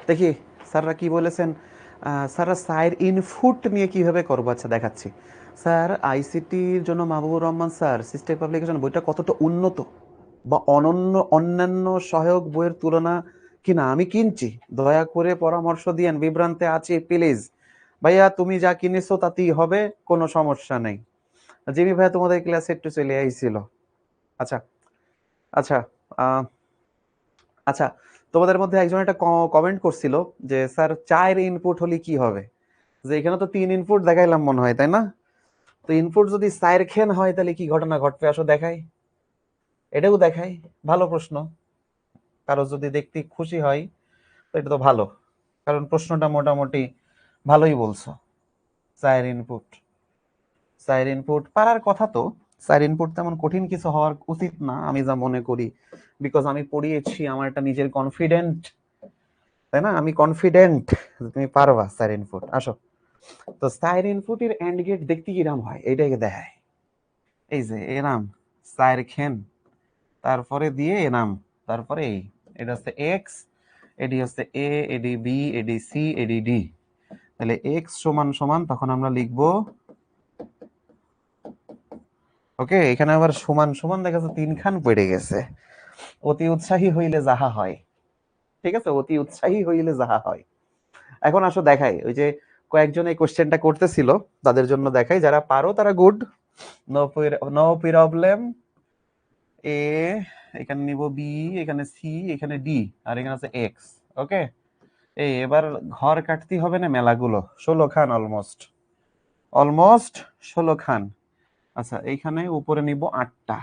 দেখি স্যাররা কি বলেছেন। স্যাররা সাইর ইনপুট নিয়ে কিভাবে করবো, আচ্ছা দেখাচ্ছি। স্যার আইসিটির জন্য Mahbubur Rahman sir system publication বইটা কতটা উন্নত বা অন্যান্য সহায়ক বইয়ের তুলনা কিনা আমি কিনছি, দয়া করে পরামর্শ দিয়েন, বিভ্রান্তে আছি প্লিজ। ভাইয়া তুমি যা কিনেছো তাতেই হবে, কোনো সমস্যা নেই। জিমি ভাইয়া তোমাদের ক্লাসে একটু চলে আইছিল। আচ্ছা আচ্ছা আচ্ছা, তোমাদের মধ্যে একজন একটা কমেন্ট করছিল যে স্যার চায়ের ইনপুট হলে কি হবে, যে এখানে তো 3 ইনপুট দেখাইলাম মনে হয়, তাই না? তো ইনপুট যদি চায়ের খেন হয় তাহলে কি ঘটনা ঘটবে, আসো দেখাই, এটাও দেখাই। ভালো প্রশ্ন, কারো যদি দেখতে খুশি হয় তো এটা তো ভালো, কারণ প্রশ্নটা মোটামুটি ভালোই বলছো। চায়ের ইনপুট, চায়ের ইনপুট পারার কথা তো। চায়ের ইনপুট তেমন কঠিন কিছু হওয়ার উচিত না আমি যা মনে করি, বিকজ আমি পড়িয়েছি, আমার একটা নিজের কনফিডেন্ট, তাই না? আমি কনফিডেন্ট তুমি পারবা চায়ের ইনপুট। আসো, তো চায়ের ইনপুটের এন্ড গেট দেখতে কিরাম হয় এইটাকে দেখায়। এই যে এরাম চায়ের খেন, তারপরে দিয়ে এনাম, তারপরে এই, এটা হচ্ছে এক্স, এডি হচ্ছে এ, এডি বি, এডি সি, এডি ডি। তাহলে এক্স সমান সমান তখন আমরা লিখবো, ওকে, এখানে আবার সমান সমান দেখা যাচ্ছে 3 খান পড়ে গেছে। অতি উৎসাহী হইলে যাহা হয়, ঠিক আছে, অতি উৎসাহী হইলে যাহা হয়। এখন আসো দেখাই, ওই যে কয়েকজন এই কোশ্চেনটা করতেছিল তাদের জন্য দেখাই, যারা পারো তারা গুড, নো প্রবলেম। এ এখানে নিব বি, এখানে সি, এখানে ডি, আর এখানে আছে এক্স। ওকে, এই এবার ঘর কাটতে হবে না মেলাগুলো, 16 খান, অলমোস্ট অলমোস্ট 16 খান। আচ্ছা, এইখানে উপরে নিব 8টা,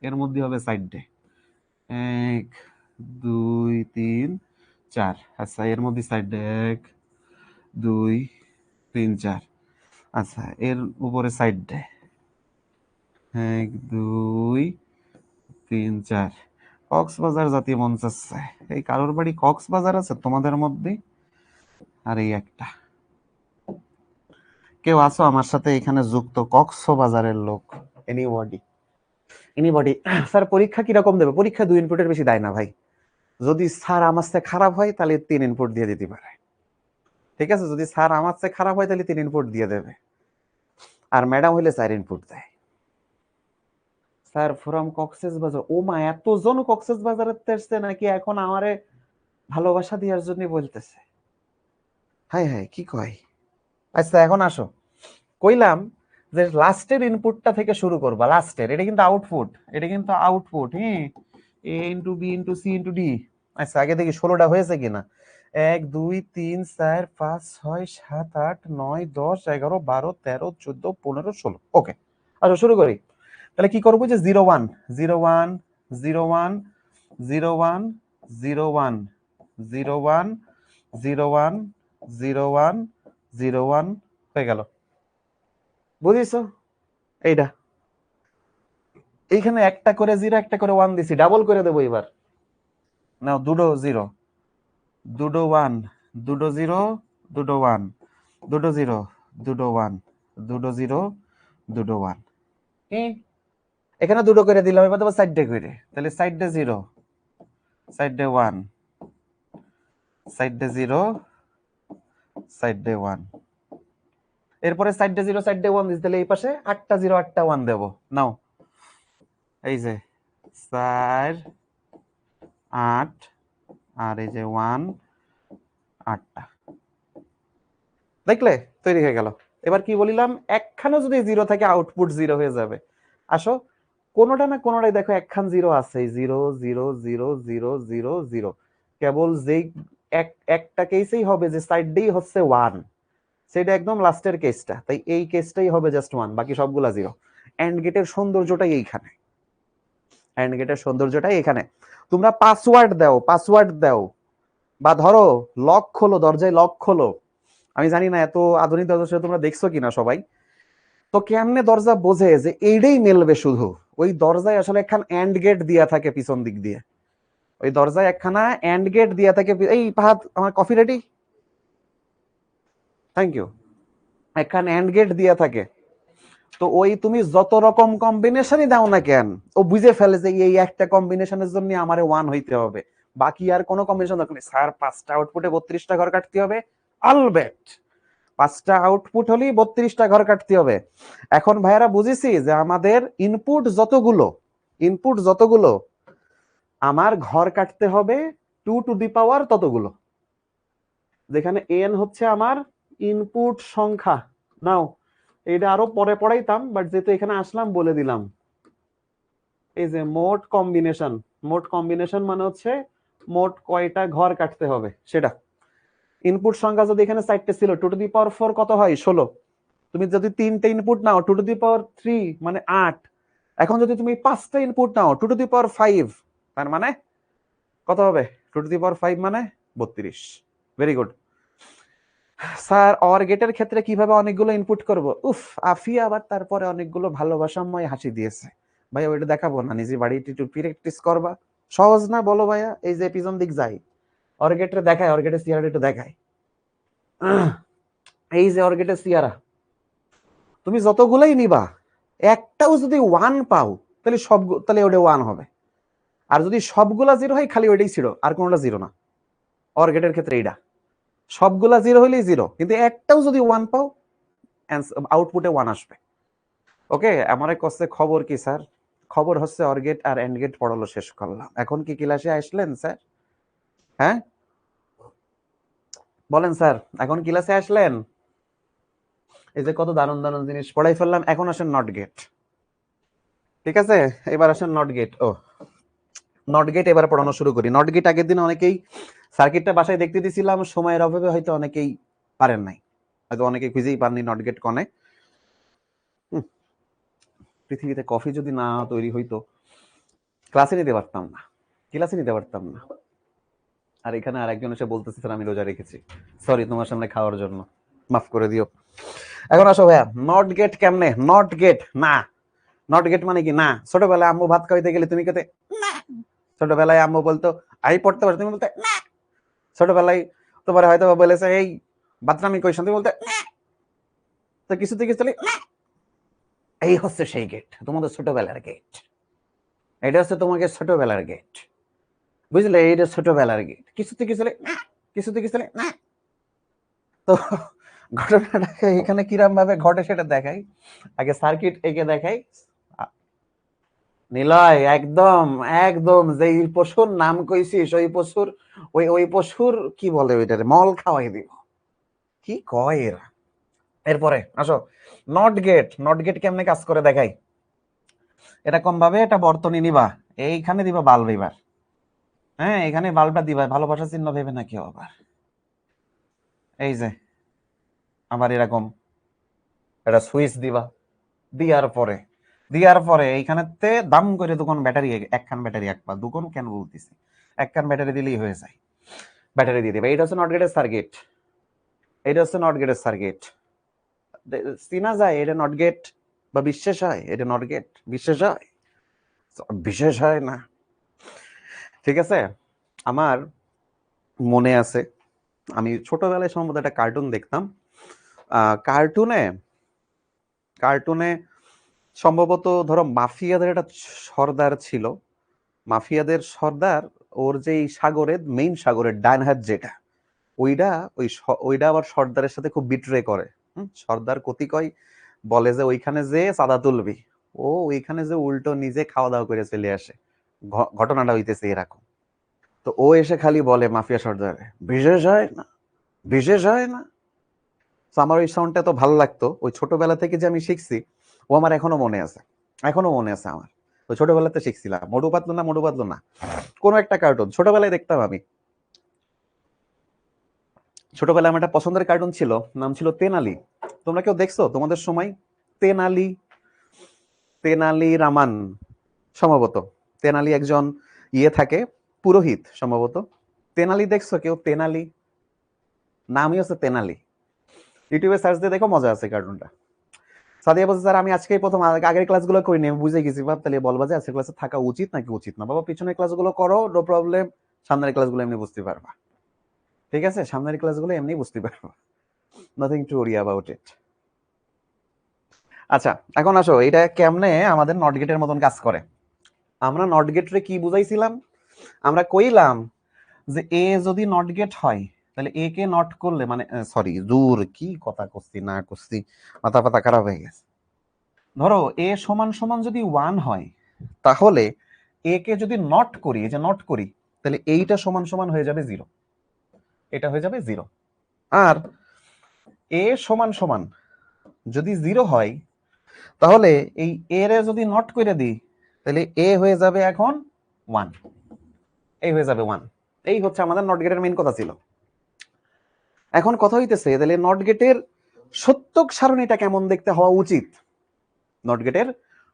এর মধ্যে হবে সাইডে 1 2 3 4। আচ্ছা, এর মধ্যে সাইডে 1 2 3 4। আচ্ছা, এর উপরে সাইডে 1 2 3 4। কক্সবাজার জাতীয় মন চাচ্ছে। এই কারোর বাড়ি কক্সবাজার আছে তোমাদের মধ্যে? আর এই একটা, কেউ আছো আমার সাথে এখানে যুক্ত কক্সবাজারের লোক? এনিবডি? এনিবডি? স্যার পরীক্ষা কিরকম দেবে? পরীক্ষা 2 ইনপুটের বেশি দেয় না ভাই। যদি স্যার আমার চেয়ে খারাপ হয় তাহলে 3 ইনপুট দিয়ে দিতে পারে, ঠিক আছে? যদি স্যার আমার চেয়ে খারাপ হয় তাহলে 3 ইনপুট দিয়ে দেবে, আর ম্যাডাম হইলে 4 ইনপুট দেয়। স্যার ফ্রম কক্সবাজার, ও মা, এতজন কক্সবাজারে আসছে নাকি এখন আমারে ভালোবাসা দেওয়ার জন্য বলতেছে? হাই হাই, কি কয়? আচ্ছা এখন আসো, কইলাম যে লাস্টের ইনপুটটা থেকে শুরু করবা, লাস্টের, এটা কিন্তু আউটপুট, এটা কিন্তু আউটপুট। হ্যাঁ, A into B into C into D. আচ্ছা, আগে দেখি 16টা হয়েছে কিনা। 1 2 3 4 5 6 7 8 9 10 11 12 13 14 15 16। ওকে, আচ্ছা শুরু করি। তাহলে কি করবো, যে 0 1 0 1 0 1 0 1 0 1 0 1 0 1 0 1 0 1 হয়ে গেল। বুঝিছো এইটা? এইখানে একটা করে 0 একটা করে 1 দিছি, ডাবল করে দেবো এবার। নাও, দুটো 0, দুটো 1, দুটো 0, দুটো 1, দুটো 0, দুটো 1, দুটো 0, দুটো 1। এখানে দুটো করে দিলাম, এবার দেবো সাইডে করে, তাহলে সাইডে 0, সাইডে 1, সাইডে 0, সাইডে 1। এরপরে সাইডে 0 সাইডে 1 দিতে, তাহলে এই পাশে 8টা 0 8টা 1 দেবো। নাও, এই যে 4 8, আর এই যে 1 8টা, দেখলে তৈরি হয়ে গেল। এবার কি বলিলাম, একখানে যদি 0 থাকে আউটপুট 0 হয়ে যাবে। আসো, কোনোটা না কোনোটাই দেখো একখান 0 আছে, 0 0 0 0 0 0। কেবল যেই একটা কেসেই হবে যে সাইডেই হচ্ছে 1, সেটা একদম লাস্টের কেসটা, তাই এই কেসটাই হবে জাস্ট 1, বাকি সবগুলা 0। এন্ড গেটের সৌন্দর্যটাই এইখানে, এন্ড গেটের সৌন্দর্যটাই এখানে। তোমরা পাসওয়ার্ড দাও, পাসওয়ার্ড দাও, বা ধরো লক খোলো, দরজায় লক খোলো। আমি জানি না এত আধুনিক দরজা তোমরা দেখছো কিনা সবাই। তো কেমনে দরজা বোঝে যে এইটাই মেলবে? শুধু ওই দরজায় আসলে একখান এন্ড গেট দিয়া থাকে পিছন দিক দিয়ে, ওই দরজায় একখানা এন্ড গেট দিয়া থাকে। এই ফাহাদ, আমার কফি রেডি, থ্যাংক ইউ। একখান এন্ড গেট দিয়া থাকে, তো ওই তুমি যত রকম কম্বিনেশনই দাও না কেন, ও বুঝে ফেলে যে এই একটা কম্বিনেশনের জন্য আমারে 1 হইতে হবে, বাকি আর কোনো কম্বিনেশন দরকার নেই। স্যার 5টা আউটপুটে 32টা ঘর কাটতে হবে, অলবেট 5টা আউটপুট হলেই 32টা ঘর কাটতে হবে। এখন ভাইয়ারা বুঝেছি যে আমাদের ইনপুট যতগুলো আমার ঘর কাটতে হবে 2 টু দি পাওয়ার ততগুলো, যেখানে n হচ্ছে আমার ইনপুট সংখ্যা। নাও এটা আরো পরে পড়াইতাম, বাট যেহেতু এখানে আসলাম বলে দিলাম। এই যে মোট কম্বিনেশন মানে হচ্ছে মোট কয়টা ঘর কাটতে হবে সেটা। ইনপুট সংখ্যা যদি এখানে 4টে ছিল, 2 টু দি পাওয়ার 4 কত হয়? 16। তুমি যদি 3টে ইনপুট নাও 2 টু দি পাওয়ার 3 মানে 8। এখন যদি তুমি 5টা ইনপুট নাও 2 টু দি পাওয়ার 5, তার মানে কত হবে? 2 টু দি পাওয়ার 5 মানে 32। Very good sir. অর গেটের ক্ষেত্রে কিভাবে অনেকগুলো ইনপুট করব? উফ, আফিয়া আবার তারপরে অনেকগুলো ভালোবাসাময় হাসি দিয়েছে। ভাইয়া ওইটা দেখাবো না, নিজে বাড়িতে একটু প্র্যাকটিস করবা। সহজ না বলো ভাইয়া? এই যে পিছন দিক যাই, অর্গেটে দেখায়, অর্গেটের সিয়ারা একটু দেখায়। এই যে অর্গেটের সিয়ারা, তুমি যতগুলাই নিবা একটাও যদি 1 পাও তাহলে ওটা 1 হবে। আর যদি সবগুলা 0 হয় খালি ওইটাই 0, আর কোনোটা 0 না। অর্গেটের ক্ষেত্রে এইটা সবগুলা 0 হইলেই 0, কিন্তু একটাও যদি 1 পাও আউটপুটে 1 আসবে। ওকে, আমার কাছে খবর কি স্যার? খবর হচ্ছে অর্গেট আর এন্ড গেট পড়ালো শেষ করলাম। এখন কি ক্লাসে আসলেন স্যার? হ্যাঁ বলেন স্যার, এখন ক্লাসে আসলেন? এই যে কত দারুণ দারুণ জিনিস পড়াই ফেললাম। এখন আসেন নট গেট। ঠিক আছে, এবার আসেন নট গেট। নট গেট এবার পড়ানো শুরু করি। নট গেট আগের দিন অনেকেই সার্কিটটা বাসায় দেখতে দিছিলাম, সময়ের অভাবে হয়তো অনেকেই পারেন নাই, হয়তো অনেকে খুঁজেই পাননি নট গেট কনে। পৃথিবীতে কফি যদি না তৈরি হইতো ক্লাসে নিতে পারতাম না। আর এখানে আর একজন এসে বলতেছে স্যার আমি রোজা রেখেছি, সরি তোমার সামনে খাওয়ার জন্য, মাফ করে দিও। এখন আসো ভাইয়া, নট গেট কেমনে? নট গেট না, নট গেট মানে কি না? ছোটবেলায় আম্মু ভাত খাইতে গেলে তুমি কেতে না, ছোটবেলায় আম্মু বলতো আই পড়তে পারো, তুমি বলতে না। ছোটবেলায় তোমার হয়তো বলেছে এই বাতরামি কইছ, তুমি বলতে না। তো কিছুতে কিছু না, এই হচ্ছে সেই গেট, তোমাদের ছোটবেলার গেট। এটা হচ্ছে তোমাকে ছোটবেলার গেট, বুঝলে? এইটা ছোটবেলার গেট। কিছুতে কিছু না, কিছুতে কিছু না। তো ঘটনাটা এখানে কিরম ভাবে ঘটে সেটা দেখাই। আগে সার্কিট এঁকে দেখাই। নিলয় একদম একদম যে পশুর নাম কইছিস ওই পশুর কি বলে ওইটারে মল খাওয়াই দিব। কি কয় এরা? এরপরে আসো নট গেট কেমনে কাজ করে দেখাই। এটা কম ভাবে, এটা বর্তনী নিবা, এইখানে দিবা বাল্ব। এবার হ্যাঁ, এখানে বাল্বটা দিবা, ভালোবাসা চিহ্ন ভেবে না কেউ আবার। এই যে আবার এরকম এটা সুইচ দিবা, দিয়ার পরে এইখানেতে দাম করে দুখন ব্যাটারি, একখান ব্যাটারি, একবার দুখন কেন বলতেছি, একখান ব্যাটারি দিলেই হয়ে যায়। ব্যাটারি দিয়ে দিবে। এটা হচ্ছে নট গেটের সার্কিট, এটা হচ্ছে নট গেটের সার্কিট। চিনা যায় এটা নট গেট বা বিশ্বাস হয় এটা নট গেট? বিশ্বাস হয়? বিশেষ হয় না। ঠিক আছে, আমার মনে আছে আমি ছোটবেলায় সম্ভবত একটা কার্টুন দেখতাম। কার্টুনে কার্টুনে সম্ভবত ধরো মাফিয়াদের একটা সর্দার ছিল। মাফিয়াদের সর্দার, ওর যে সাগরের মেইন সাগরের ডান হাত যেটা, ওইটা ওইটা আবার সর্দারের সাথে খুব বিট্রে করে। সর্দার কতি কয়, বলে যে ওইখানে যে চাঁদা তুলবি, ও ওইখানে যে উল্টো নিজে খাওয়া দাওয়া করে চলে আসে। ঘটনাটা হইতেছে এরকম। তো ও এসে খালি বলে মাফিয়া সর্দারে, বিশেষ হয় না, বিশেষ হয় না। তো আমার ওই সাউন্ডটা তো ভালো লাগতো, ওই ছোটবেলা থেকে যে আমি শিখছি, ও আমার এখনো মনে আছে, আমার ওই ছোটবেলাতে শিখছিলাম। মোটু পাতলু না, কোন একটা কার্টুন ছোটবেলায় দেখতাম আমি। ছোটবেলায় আমার একটা পছন্দের কার্টুন ছিল, নাম ছিল তেনালি। তোমরা কেউ দেখছো তোমাদের সময় তেনালি? তেনালি রামান সম্ভবত। তেনালি একজন ইয়ে থাকে, পুরোহিত সম্ভবত। তেনালি দেখছো কেউ? তেনালি নামই হচ্ছে তেনালি। ইউটিউবে সার্চ দিয়ে দেখো, মজা আছে কার্টুনটা। সাদিয়া বলছে স্যার আমি আজকেই প্রথম, আগের ক্লাসগুলো করিনি, আমি বুঝে গেছি। বাপ তাহলে বলবা যে আজকের ক্লাসে থাকা উচিত নাকি উচিত না। বাবা পিছনের ক্লাসগুলো করো, নো প্রবলেম, সামনের ক্লাসগুলো এমনি বুঝতে পারবা। ঠিক আছে, সামনের ক্লাসগুলো এমনি বুঝতে পারবা, নাথিং টু ওরি অ্যাবাউট ইট। আচ্ছা, এখন আসো এটা কেমনে আমাদের নট গেটের মতন কাজ করে। আমরা নট গেটরে কি বুঝাইছিলাম? আমরা কইলাম যে এ যদি নট গেট হয় তাহলে এ কে নট করলে মানে সরি দূর কি কথা করছি না করছি, মাথা পাতা খারাপ হয়ে গেছে। ধরো এ সমান সমান যদি 1 হয় তাহলে এ কে যদি নট করি, এই যে নট করি, তাহলে এইটা সমান সমান হয়ে যাবে 0, এটা হয়ে যাবে 0। আর এ সমান সমান যদি 0 হয় তাহলে এই এ রে যদি নট করে দিই তাহলে এ হয়ে যাবে এখন 1, এই হয়ে যাবে 1। এই হচ্ছে আমাদের নট গেটের মেইন কথা ছিল। এখন কথা হইতেছে তাহলে নট গেটের সত্যক সারণীটা কেমন দেখতে হওয়া উচিত, নট গেটের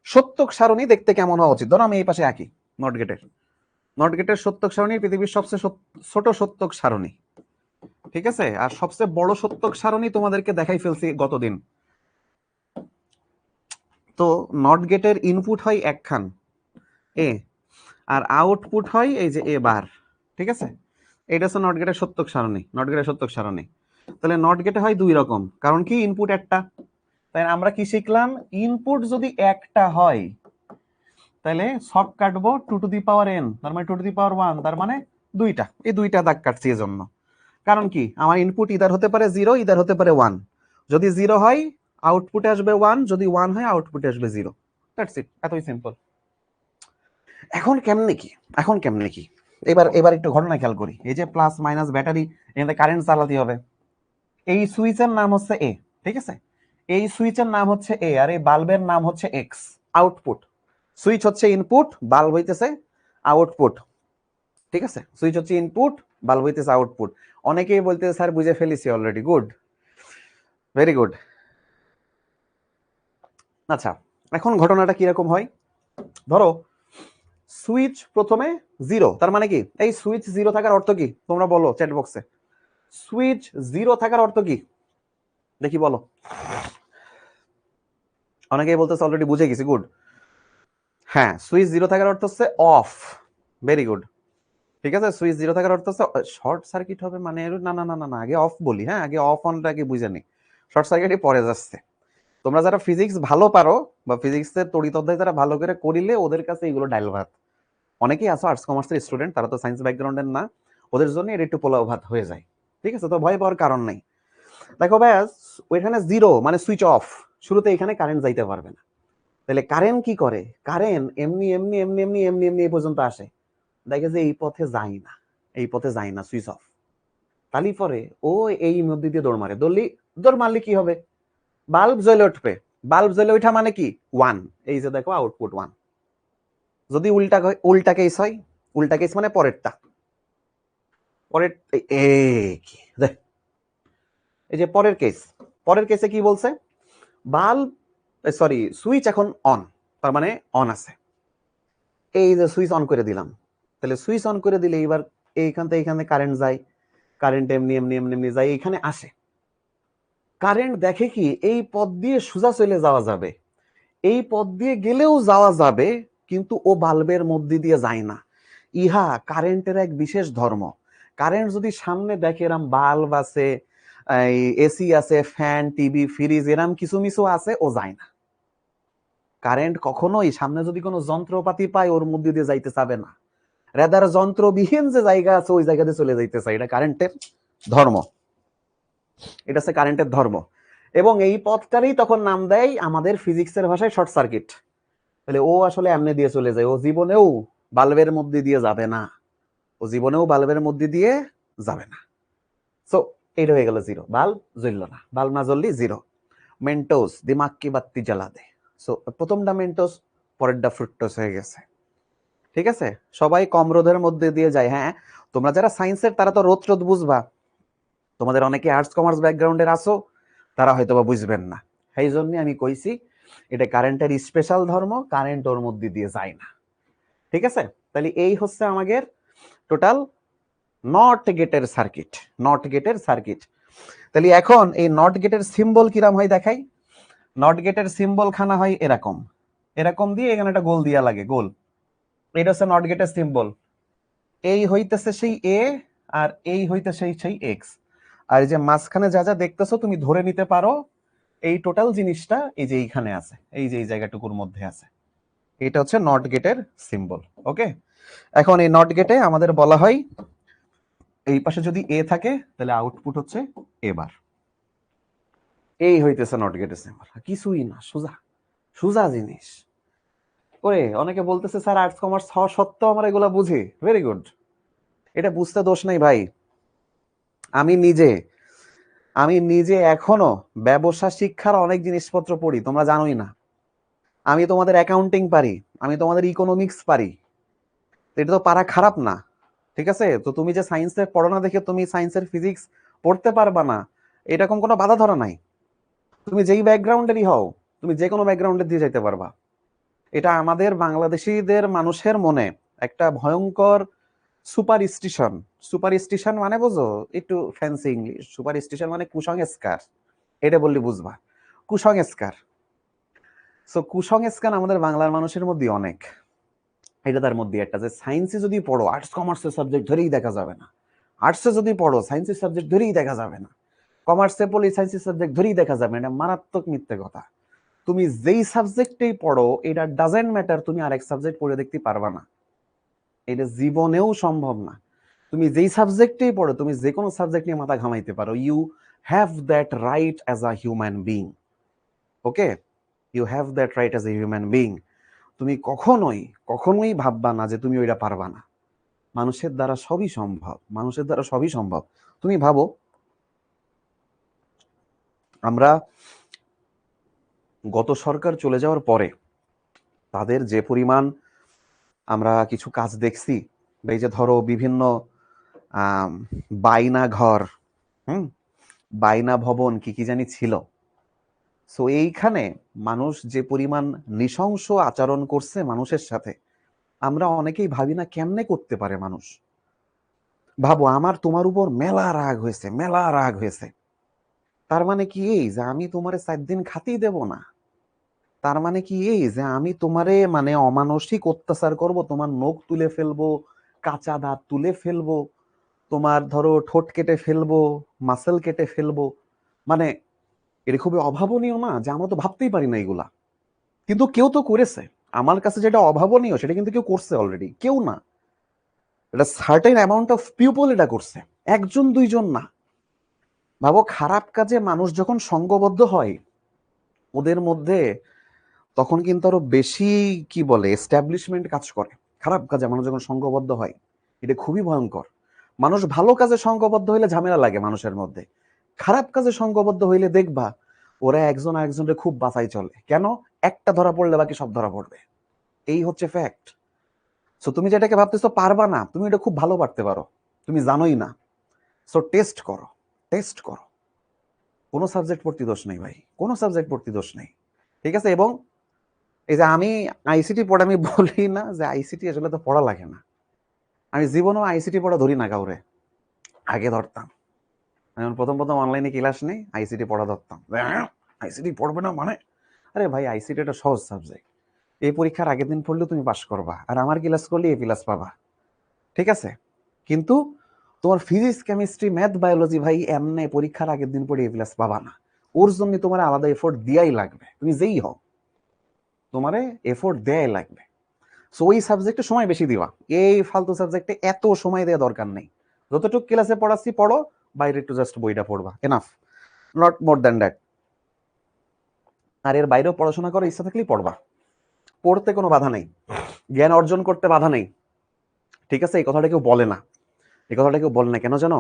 সত্যক সারণী দেখতে কেমন হওয়া উচিত। ধরো আমি এই পাশে আঁকি নট গেটের সত্যক সারণী পৃথিবীর সবচেয়ে ছোট সত্যক সারণী, ঠিক আছে। আর সবচেয়ে বড় সত্যক সারণী তোমাদেরকে দেখাই ফেলছি গতদিন। তো নট গেটের ইনপুট হয় একখান এ, আর আউটপুট হয় এই যে এ বার, ঠিক আছে। এটা হচ্ছে নট গেটের সত্যক সারণী, নট গেটের সত্যক সারণী। তাহলে নট গেটে হয় দুই রকম, কারণ কি ইনপুট একটা। তাই আমরা কি শিখলাম, ইনপুট যদি একটা হয় তাহলে সব কাটবো 2 টু দি পাওয়ার n, তার মানে 2 টু দি পাওয়ার 1, তার মানে দুইটা, এই দুইটা দাগ কাটছি এজন্য। কারণ কি আমার ইনপুট ইদার হতে পারে 0, ইদার হতে পারে 1। যদি 0 হয় আউটপুটে আসবে 1, যদি 1 হয় আউটপুটে আসবে 0। দ্যাটস ইট, এতই সিম্পল। এখন কেমনে কি, এখন কেমনে কি, এবার একটু ঘটনা খেয়াল করি। এই যে প্লাস মাইনাস ব্যাটারি, এখানে কারেন্ট চালাতে হবে। এই সুইচের নাম হচ্ছে এ, ঠিক আছে। এই সুইচের নাম হচ্ছে এ, আর এই বাল্বের নাম হচ্ছে এক্স। আউটপুট, সুইচ হচ্ছে ইনপুট, বাল্ব হইতেছে আউটপুট, ঠিক আছে। সুইচ হচ্ছে ইনপুট, বাল্ব হইতেছে আউটপুট। অনেকেই বলতেছে স্যার বুঝে ফেলেছি অলরেডি, গুড, ভেরি গুড। আচ্ছা, এখন ঘটনাটা কিরকম হয়, ধরো সুইচ প্রথমে 0, তার মানে কি এই সুইচ 0 থাকার অর্থ কি তোমরা বলো চ্যাট বক্সে। সুইচ 0 থাকার অর্থ কি দেখি বলো। অনেকেই বলতেছে অলরেডি বুঝে গেছি, গুড। হ্যাঁ, সুইচ 0 থাকার অর্থ হচ্ছে অফ, ভেরি গুড, ঠিক আছে। সুইচ 0 থাকার অর্থ হচ্ছে শর্ট সার্কিট হবে, মানে না না না না না, আগে অফ বলি, হ্যাঁ আগে অফ অনটা আগে বুঝে নি, শর্ট সার্কিটই পরে যাচ্ছে। তোমরা যারা ফিজিক্স ভালো পারো বা ফিজিক্সের তড়িৎ অধ্যায় যারা ভালো করে করিলে ওদের কাছে এগুলো ডাইল ভাত। অনেকেই আছো আর্টস কমার্সের স্টুডেন্ট, তারা তো সায়েন্স ব্যাকগ্রাউন্ডের না, ওদের জন্য এটা একটু পোলাও ভাত হয়ে যায়, ঠিক আছে। তো ভয় পাওয়ার কারণ নাই। দেখো ব্যাস, ওইখানে 0 মানে সুইচ অফ, শুরুতে এখানে কারেন্ট যাইতে পারবে না। তাহলে কারেন্ট কি করে, কারেন্ট এমনি এমনি এমনি এমনি এমনি এমনি এই পর্যন্ত আসে, দেখে যে এই পথে যায় না, এই পথে যায় না, সুইচ অফ। তালি পরে ও এই মধ্যে দিয়ে দৌড় মারে, দৌড় মারলে কি হবে, বাল্ব জ্বলে উঠবে। বাল্ব জ্বলে ওঠা মানে কি 1, এই যে দেখো আউটপুট 1। যদি উল্টা কেস হয়, উল্টা কেস মানে পরেরটা, পরের এই যে পরের কেস, পরের কেসে কি বলছে, বাল্ব সরি সুইচ এখন অন, তার মানে অন আছে। এই যে সুইচ অন করে দিলাম, তাহলে সুইচ অন করে দিলে এবার এইখান থেকে এখানে কারেন্ট যায়, কারেন্ট এমনি এমনি এমনি এমনি যায় এখানে আসে। কারেন্ট দেখে কি এই পথ দিয়ে সোজা চলে যাওয়া যাবে, এই পথ দিয়ে গেলেও যাওয়া যাবে, কিন্তু ও বাল্বের মধ্যে দিয়ে যায় না। ইহা কারেন্টের এক বিশেষ ধর্ম। কারেন্ট যদি সামনে দেখে এরম বাল্ব আছে, এসি আছে, ফ্যান, টিভি, ফ্রিজ, এরম কিছু মিছু আছে, ও যায় না। কারেন্ট কখনোই সামনে যদি কোনো যন্ত্রপাতি পায় ওর মধ্যে দিয়ে যাইতে চাবে না, রেদার যন্ত্রবিহীন যে জায়গা আছে ওই জায়গাতে চলে যাইতে চায়। এটা কারেন্টের ধর্ম, এটা হচ্ছে কারেন্টের ধর্ম। এবং এই পথটারই তখন নাম দেয় আমাদের ফিজিক্সের ভাষায় শর্ট সার্কিট। তাহলে ও আসলে এমনি দিয়ে চলে যায়, ও জীবনেও বাল্বের মধ্যে দিয়ে যাবে না, ও জীবনেও বাল্বের মধ্যে দিয়ে যাবে না। সো এইটা হয়ে গেল 0, বাল্ব জ্বলল না, বাল্ব না জ্বললি 0। মেন্টোস দিমাগ কি বাত্তি জ্বালা দে। সো প্রথমটা মেন্টোস, পরেরটা ফ্রুক্টোজ হয়ে গেছে, ঠিক আছে। সবাই কম রোধের মধ্যে দিয়ে যায়। হ্যাঁ, তোমরা যারা সায়েন্সের তারা তো রোদ বুঝবা, তোমাদের অনেকে আর্টস কমার্স ব্যাকগ্রাউন্ডের আসো, তারা হয়তো বা বুঝবেন না। সেই জন্য আমি কইছি এটা কারেন্টের স্পেশাল ধর্ম, কারেন্ট ওর মধ্যে দিয়ে যায় না, ঠিক আছে। তাহলে এই হচ্ছে আমাদের টোটাল নট গেটের সার্কিট, নট গেটের সার্কিট। তাহলে এখন এই নট গেটের সিম্বল কিরাম হয় দেখাই। নট গেটের সিম্বল খানা হয় এরকম, এরকম দিয়ে এখানে একটা গোল দিয়া লাগে, গোল। এটা হচ্ছে নট গেটের সিম্বল। এই হইতেছে সেই এ, আর এই হইতেছে সেই এক্স। আর এই যে মাঝখানে যা যা দেখতেছো তুমি ধরে নিতে পারো এই টোটাল জিনিসটা এই যে এইখানে আছে, এই যে এই জায়গাটুকুর মধ্যে আছে। এটা হচ্ছে নট গেটের সিম্বল, ওকে। এখন এই নট গেটে আমাদের বলা হয় এই পাশে যদি এ থাকে তাহলে আউটপুট হচ্ছে এবার। এই হইতেছে নট গেট সিম্বল, কিছুই না, সোজা সোজা জিনিস। ওরে অনেকে বলতেছে স্যার আর্টস কমার্স হওয়া সত্ত্বেও আমরা এগুলা বুঝি, ভেরি গুড, এটা বুঝতে দোষ নাই ভাই। আমি নিজে এখনো ব্যবসা শিক্ষার অনেক জিনিসপত্র পড়ি, তোমরা জানোই না। আমি তোমাদের অ্যাকাউন্টিং পারি, আমি তোমাদের ইকোনমিক্স পারি, এটা তো পারা খারাপ না, ঠিক আছে? তো তুমি যে সায়েন্সে পড়ো না দেখে তুমি সায়েন্সের ফিজিক্স পড়তে পারবা না, এরকম কোনো বাধা ধরা নাই। তুমি যেই ব্যাকগ্রাউন্ডেরই হও, তুমি যে কোনো ব্যাকগ্রাউন্ডে দিয়ে যাইতে পারবা। এটা আমাদের বাংলাদেশিদের মানুষের মনে একটা ভয়ঙ্কর সুপারস্টিশন। সুপারস্টিশন মানে বোঝো? একটু ফ্যান্সি ইংলিশ। সুপারস্টিশন মানে কুসংস্কার, এটা বললে বুঝবা। কুসংস্কার। সো কুসংস্কার আমাদের বাংলার মানুষের মধ্যে অনেক। এটা তার মধ্যে একটা, যে সায়েন্সে যদি পড়ো আর্টস কমার্সের সাবজেক্ট ধরেই দেখা যাবে না, আর্টসে যদি পড়ো সায়েন্সের সাবজেক্ট ধরেই দেখা যাবে না, কমার্সে পড়লে সায়েন্সের সাবজেক্ট ধরেই দেখা যাবে না। এটা মারাত্মক মিথ্যে কথা। তুমি যেই সাবজেক্টেই পড়ো, এটা ডাজেন্ট ম্যাটার তুমি আরেক সাবজেক্ট পড়ে দেখতে পারবা না, এটা জীবনেও সম্ভব না। তুমি যেই সাবজেক্টেই পড়ো, তুমি যে কোনো সাবজেক্ট নিয়ে মাথা ঘামাইতে পারো। You have that right as a human being. Okay, you have that right as a human being. তুমি কখনোই কখনোই ভাববা না যে তুমি ওইটা পারবা না। মানুষের দ্বারা সবই সম্ভব, মানুষের দ্বারা সবই সম্ভব। তুমি ভাবো, আমরা গত সরকার চলে যাওয়ার পরে তাদের যে পরিমাণ আমরা কিছু কাজ দেখছি, এই যে ধরো বিভিন্ন বাইনা ঘর, বাইনা ভবন, কি কি জানি ছিল। সো এইখানে মানুষ যে পরিমাণ নৃশংস আচরণ করছে মানুষের সাথে, আমরা অনেকেই ভাবি না কেমনে করতে পারে মানুষ। ভাবো, আমার তোমার উপর মেলা রাগ হয়েছে, মেলা রাগ হয়েছে, তার মানে কি এই যে আমি তোমারে 4 দিন খাতেই দেব না? তার মানে কি এই যে আমি তোমারে মানে অমানসিক অত্যাচার করব, তোমার নখ তুলে ফেলবো, কাঁচা দাঁত তুলে ফেলবো, তোমার ধরো ঠোঁট কেটে ফেলবো, মাসেল কেটে ফেলবো? মানে এটা খুবই অভাবনীয় না, যে আমরা তো ভাবতেই পারি না এগুলা, কিন্তু কেউ তো করেছে। আমার কাছে যেটা অভাবনীয় সেটা কিন্তু কেউ করছে অলরেডি, কেউ না, এটা সার্টেন অ্যামাউন্ট অফ পিপল এটা করছে, একজন দুইজন না। ভাবো, খারাপ কাজে মানুষ যখন সংঘবদ্ধ হয় ওদের মধ্যে, তখন কিন্তু আরো বেশি কি বলে এস্টাবলিশমেন্ট কাজ করে। খারাপ কাজে মানুষ যখন সংঘবদ্ধ হয়, এটা খুবই ভয়ঙ্কর। মানুষ ভালো কাজে সংঘবদ্ধ হইলে ঝামেলা লাগে মানুষের মধ্যে, খারাপ কাজে সংঘবদ্ধ হইলে দেখবা ওরা একজন আরেকজনের খুব বাঁচাই চলে। কেন? একটা ধরা পড়লে বাকি সব ধরা পড়বে, এই হচ্ছে ফ্যাক্ট। সো তুমি যেটাকে ভাবতেছো পারবা না, তুমি এটা খুব ভালো পারতে পারো, তুমি জানোই না। সো টেস্ট করো, টেস্ট করো। কোনো সাবজেক্ট পড়তে দোষ নেই ভাই, কোনো সাবজেক্ট পড়তে দোষ নেই, ঠিক আছে? এবং এই যে আমি আইসিটি পড়া, আমি বলি না যে আইসিটি আসলে তো পড়া লাগে না। আমি জীবনেও আইসিটি পড়া ধরি না কাউরে, আগে ধরতাম। আমি প্রথম প্রথম অনলাইনে ক্লাস নেই, আইসিটি পড়া ধরতাম। আইসিটি পড়বে না মানে? আরে ভাই, আইসিটি একটা সহজ সাবজেক্ট, এই পরীক্ষার আগের দিন পড়লে তুমি পাস করবা, আর আমার ক্লাস করলে এ প্লাস পাবা, ঠিক আছে? কিন্তু তোমার ফিজিক্স, কেমিস্ট্রি, ম্যাথ, বায়োলজি ভাই এমনি পরীক্ষার আগের দিন পড়ে এ প্লাস পাবা না। ওর জন্য তোমার আলাদা এফোর্ট দেয়াই লাগবে, তুমি যেই হও তোমারে এফোর্ট দেয়াই লাগবে। সো ওই সাবজেক্টে সময় বেশি দিবা, এই ফালতু সাবজেক্টে এত সময় দেওয়া দরকার নেই। যতটুকু ক্লাসে পড়াচ্ছি পড়ো, বাইরে একটু জাস্ট বইটা পড়বা, enough, not more than that. আর এর বাইরেও পড়াশোনা করার ইচ্ছা থাকলেই পড়বা, পড়তে কোনো বাধা নেই, জ্ঞান অর্জন করতে বাধা নেই, ঠিক আছে? এই কথাটা কেউ বলে না, এই কথাটা কেউ বলে না, কেন জানো?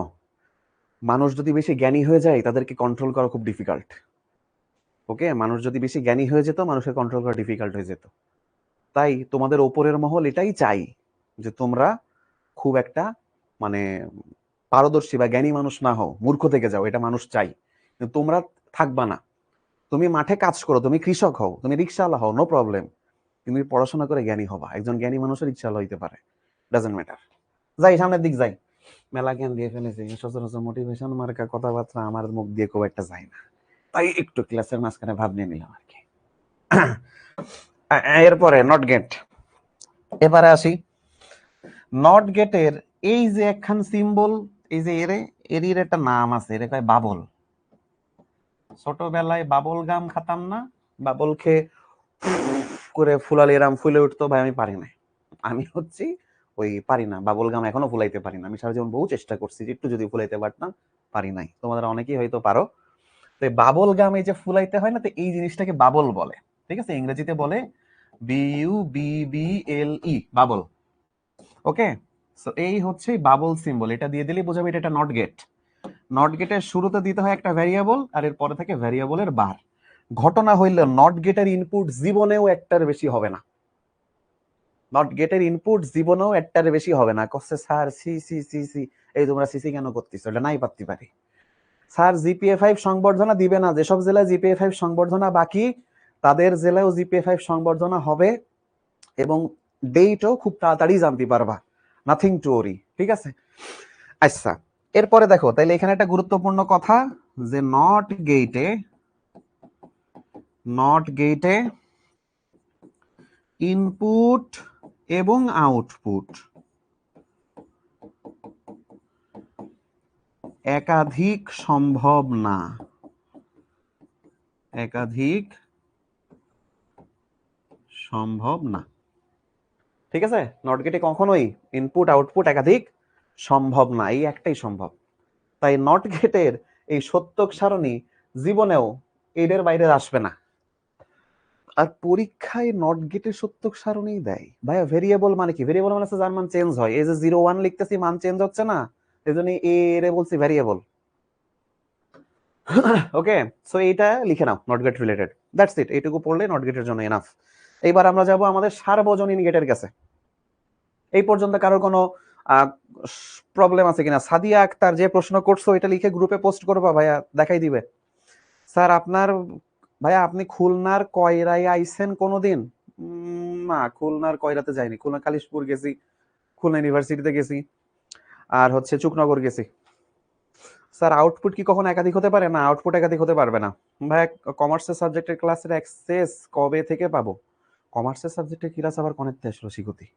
মানুষ যদি বেশি জ্ঞানী হয়ে যায় তাদেরকে কন্ট্রোল করা খুব ডিফিকাল্ট। ওকে, মানুষ যদি বেশি জ্ঞানী হয়ে যেত, মানুষের কন্ট্রোল করা ডিফিকাল্ট হয়ে যেত। তাই তোমাদের ওপরের মহল এটাই চাই যে তোমরা খুব একটা মানে পারদর্শী বা জ্ঞানী মানুষ না হও, মূর্খ থেকে যাও, এটা মানুষ চাই। কিন্তু তোমরা থাকবা না। তুমি মাঠে কাজ করো, তুমি কৃষক হও, তুমি রিক্সাওয়ালা হও, নো প্রবলেম, তুমি পড়াশোনা করে জ্ঞানী হবা। একজন জ্ঞানী মানুষের রিক্সাওয়ালা হইতে পারে, ডাজন্ট ম্যাটার। যাই সামনের দিক যাই, মেলা জ্ঞান দিয়ে ফেলেছি, সচরাচর মোটিভেশন মার্কা কথাবার্তা আমার মুখ দিয়ে খুব একটা যায় না, তাই একটু ক্লাসের মাঝখানে ভাব নিয়ে নিলাম আর কি। এরপরে নট গেট, এবারে আসি নট গেটের এই যে একখান সিম্বল, এই যে এর একটা নাম আছে, এর কয় বাবল। ছোটবেলায় বাবল গাম খাতাম না, বাবল খেয়ে করে ফুলালি এরাম ফুলে উঠতো ভাই, আমি পারি না। আমি হচ্ছি ওই পারি না, বাবল গাম এখনো ফুলাইতে পারি না। আমি সারা জীবন বহু চেষ্টা করছি যে একটু যদি ফুলাইতে পারতাম, পারি নাই। তোমাদের অনেকেই হয়তো পারো। তো বাবল গাম এই যে ফুলাইতে হয় না, তো এই জিনিসটাকে বাবল বলে। ঠিক আছে, ইংরেজিতে বলে BUBBLE, বাবল। ওকে, সো এই হচ্ছে বাবল সিম্বল। এটা দিয়ে দিলেই বোঝাবে এটা একটা নট গেট। নট গেটের শুরুতে দিতে হয় একটা ভ্যারিয়েবল, আর এর পরে থেকে ভ্যারিয়েবলের বার। ঘটনা হইলে নট গেটের ইনপুট জীবনেও একটার বেশি হবে না। নট গেটের ইনপুট জীবনেও একটার বেশি হবে না। কচ্ছে sir C C C C, এই তোমরা সিসি কেন করতেছো? এটা নাই পারতে পারি। স্যার GPA 5 সংবর্ধনা দিবে না। যেসব জেলায় GPA 5 সংবর্ধনা বাকি, তাদের জেলায়ও GPA 5 সংবর্ধনা হবে, এবং ডেটও খুব তাড়াতাড়ি জানতে পারবা। নাথিং টু ওরি। ঠিক আছে, আচ্ছা এরপরে দেখো, তাইলে এখানে একটা গুরুত্বপূর্ণ কথা, যে নট গেটে ইনপুট এবং আউটপুট একাধিক সম্ভব না। একাধিক সম্ভব না। ঠিক আছে, নট গেটে কখনোই ইনপুট আউটপুট একাধিক সম্ভব না, এই একটাই সম্ভব। তাই নট গেটের এই সত্যক সারণী জীবনেও এদের বাইরে আসবে না। আর পরীক্ষায় নট গেটের সত্যক সারণী দেয় ভাইয়া। ভেরিয়েবল মানে কি? ভেরিয়েবল মানে হচ্ছে যার মান চেঞ্জ হয়। এই যে 0 1 লিখতেছি, মান চেঞ্জ হচ্ছে না, এই জন্য এ এর বলছি ভেরিয়েবল। ওকে, সো এইটা লিখে নাও, not get related. That's it, এইটুকু পড়লে নট গেটের জন্য এনাফ। এইবার আমরা যাব আমাদের সার্বজনীন গেটের কাছে। এই পর্যন্ত কারোর কোনো প্রবলেম আছে কিনা? সাদিয়া আক্তার যে প্রশ্ন করছো এটা লিখে গ্রুপে পোস্ট করবা, ভাইয়া দেখাই দিবে। স্যার আপনার, ভাইয়া আপনি খুলনার কয়রায় আইছেন কোনোদিন? না, খুলনার কয়রাতে যাইনি। খুলনা কালিশপুর গেছি, খুলনা ইউনিভার্সিটিতে গেছি, আর হচ্ছে চুকনগর গেছি। স্যার আউটপুট কি কখনো একাধিক হতে পারে? না, আউটপুট একাধিক হতে পারবে না। ভাইয়া কমার্সের সাবজেক্টের ক্লাসের অ্যাক্সেস কবে থেকে পাবো? কমার্সের সাবজেক্টের ক্লাস আবার কোনেতে আসলো শিখুতি?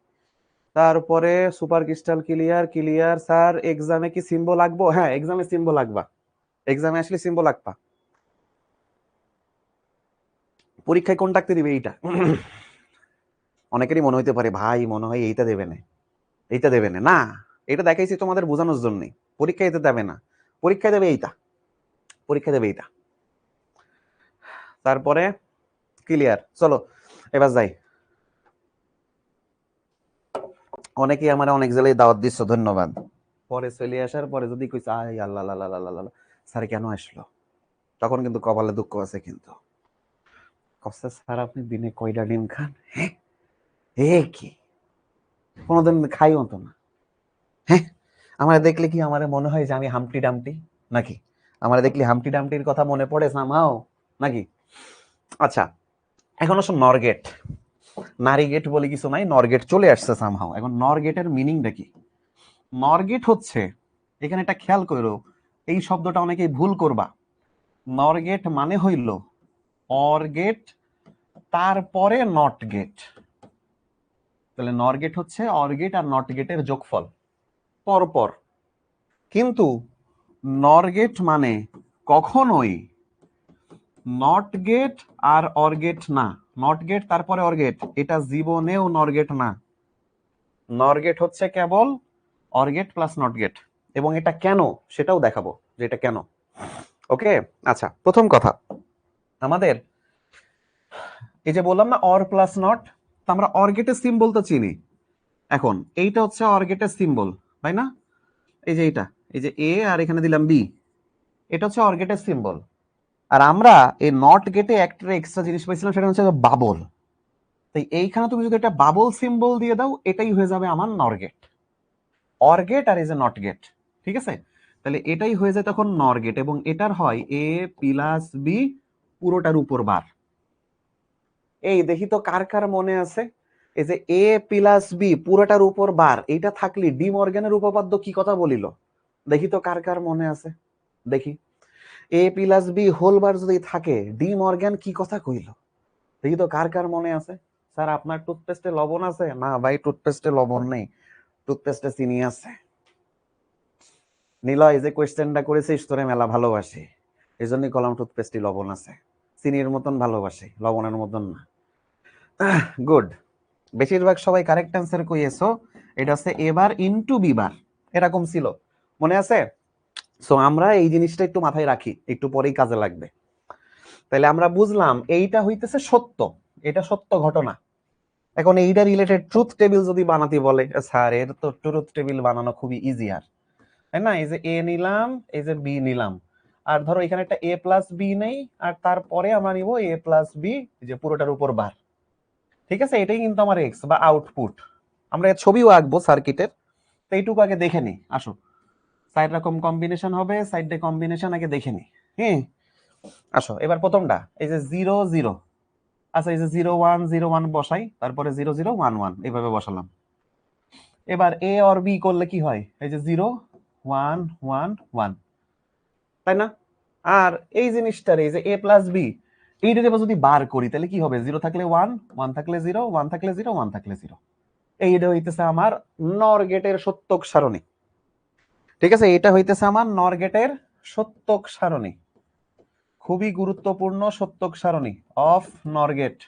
তারপরে সুপার ক্রিস্টাল ক্লিয়ার স্যার। এক্সামে কি সিম্বল লাগবো? হ্যাঁ, এক্সামে সিম্বল লাগবা। এক্সামে আসলে সিম্বল লাগবা। পরীক্ষায় কোন ডাকতে দিবে? এইটা। অনেকেরই মনে হইতে পারে ভাই মনে হয় এইটা দেবে না, এইটা দেবে না। না, এটা দেখাইছি তোমাদের বোঝানোর জন্য। পরীক্ষায় এতে দেবে না, পরীক্ষায় দেবে এইটা, পরীক্ষা দেবে এইটা। তারপরে ক্লিয়ার। চলো এবার যাই। অনেকেই আমার অনেক জেলায় দাওয়াত দিচ্ছ, ধন্যবাদ। পরে চলে আসার পরে যদি কইছে আয় আল্লাহ আল্লাহ আল্লাহ স্যার কেন আসলো, তখন কিন্তু কপালে দুঃখ আছে। কিন্তু কষ্ট স্যার আপনি দিনে কয়টা ডিম খান? হ্যাঁ, এ কি কোনোদিন খাইও তো না। হ্যাঁ, আমার দেখলে কি আমার মনে হয় যে আমি হামটি ডামটি নাকি? আমার দেখলে হামটি ডামটির কথা মনে পড়ে সামহাও নাকি? আচ্ছা, এখন আসলে নরগেট, নারী গেট বলে কিছু নাই, নরগেট চলে আসছে সামহাও। এখন নরগেটের মিনিংটা কি? নরগেট হচ্ছে, এখানে একটা খেয়াল করো, এই শব্দটা অনেকেই ভুল করবা। নরগেট মানে হইল অরগেট তারপরে নট গেট। তাহলে নরগেট হচ্ছে অরগেট আর নট গেটের যোগফল পরপর। কিন্তু নরগেট মানে কখনোই নট গেট আর অরগেট না। নট গেট তারপরে অরগেট, এটা জীবনেও নরগেট না। নরগেট হচ্ছে কেবল অরগেট প্লাস নট গেট। এবং এটা কেন সেটাও দেখাবো, যে এটা কেন। ওকে, আচ্ছা প্রথম কথা, আমাদের এই যে বললাম না অর প্লাস নট, আমরা অরগেটের সিম্বল তো চিনি। এখন এইটা হচ্ছে অরগেটের সিম্বল, তাই না? এই যে এটা, এই যে এ আর এখানে দিলাম বি, এটা হচ্ছে অরগেটের সিম্বল। আর আমরা এই নট গেটে একটা এক্সট্রা জিনিস পাইছিলাম, সেটা হচ্ছে বাবল। তাই এইখানে তুমি যদি একটা বাবল সিম্বল দিয়ে দাও, এটাই হয়ে যাবে আমার নরগেট। অরগেট আর এই যে নট গেট, ঠিক আছে? তাহলে এটাই হয়ে যায় তখন নরগেট, এবং এটার হয় এ প্লাস বি পুরোটার উপর বার। এই দেখি তো কার কার মনে আছে, এই যে এ প্লাস বি পুরোটার উপর বার, এইটা থাকলে ডি মর্গ্যানের উপপাদ্য কি কথা বলিল? দেখি তো কার কার মনে আছে, দেখি। এ প্লাস বি হোল বার যদি থাকে, ডি মর্গ্যান কি কথা কইল? দেখি তো কার কার মনে আছে। স্যার আপনার টুথপেস্টে লবণ আছে? না ভাই, টুথপেস্টে লবণ নেই, টুথপেস্টে চিনি আছে। নিলয় যে কোয়েশ্চেনটা করেছিস তোরে মেলা ভালোবাসি, এই জন্যই কলাম টুথপেস্টে লবণ আছে। চিনির মতন ভালোবাসি, লবণের মতন না। গুড, বেশিরভাগ সবাই কারেক্ট অ্যান্সার কইয়েছো। এটা হচ্ছে এ বার ইনটু বি বার, এরকম ছিল, মনে আছে? সো আমরা এই জিনিসটা একটু মাথায় রাখি, একটু পরেই কাজে লাগবে। তাহলে আমরা বুঝলাম এইটা হইতেছে সত্য, এটা সত্য ঘটনা। এখন এইটা রিলেটেড ট্রুথ টেবিল যদি বানাতে বলে, স্যার এর তো ট্রুথ টেবিল বানানো খুবই ইজি, আর তাই না? এই যে এ নিলাম, এই যে বি নিলাম, আর ধরো এখানে একটা এ প্লাস বি নেই, আর তারপরে আমরা নিব এ প্লাস বি, যে পুরোটার উপর বার। ঠিক আছে, এটাই কিন্তু আমার এক্স বা আউটপুট। আমরা এর ছবিও আঁকবো সার্কিটের, তো এইটুকু আগে দেখে নি, আসো। 4 রকম কম্বিনেশন হবে, 4টে কম্বিনেশন আগে দেখে নি। হ্যাঁ, আসো এবার প্রথমটা, এই যে 0 0, আচ্ছা এই যে 0 1 0 1 বসাই, তারপরে 0 0 1 1 এইভাবে বসালাম। এবার এ অর বি করলে কি হয়, এই যে 0 1 1 1, তাই না? আর এই জিনিসটার, এই যে এ প্লাস বি, এইটা যদি বার করি তাহলে কি হবে, 0 থাকলে 1 1 থাকলে 0 1 থাকলে 0 1 থাকলে 0। এইটা হইতেছে আমার নর গেটের সত্যক সারণী। ঠিক আছে, এটা হইতেছে আমার নর গেটের সত্যক সারণী, খুবই গুরুত্বপূর্ণ সত্যক সারণী অফ নর গেট,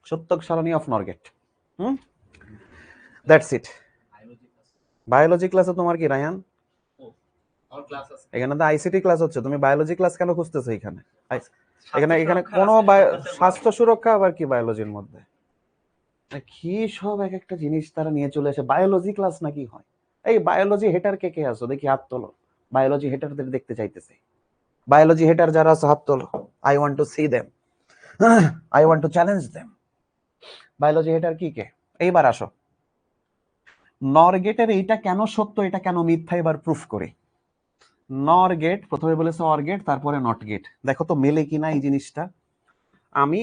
সত্যক সারণী অফ নর গেট। That's it. বায়োলজি ক্লাসে তোমার কি রায়ান? এখানে তো আইসিটি ক্লাস হচ্ছে, তুমি বায়োলজি ক্লাস কেন খুঁজতেছো এখানে? এখানে এখানে কোনো স্বাস্থ্য সুরক্ষা আবার কি বায়োলজির মধ্যে? কি সব এক একটা জিনিস তারা নিয়ে চলে আসে, বায়োলজি ক্লাস নাকি হয়? এই বায়োলজি হেটার কে কে আছো দেখি, হাত তোলো। বায়োলজি হেটারদের দেখতে চাইতেছে। বায়োলজি হেটার যারা আছে হাত তোলো, I want to C them, I want to challenge them. Biology হেটার কি কে? এইবার আসো, নর গেটের এইটা কেন সত্য, এটা কেন মিথ্যা, এবার প্রুফ করে। নর গেট প্রথমে বলেছে অর গেট, তারপরে নট গেট, দেখো তো মেলে কিনা এই জিনিসটা। আমি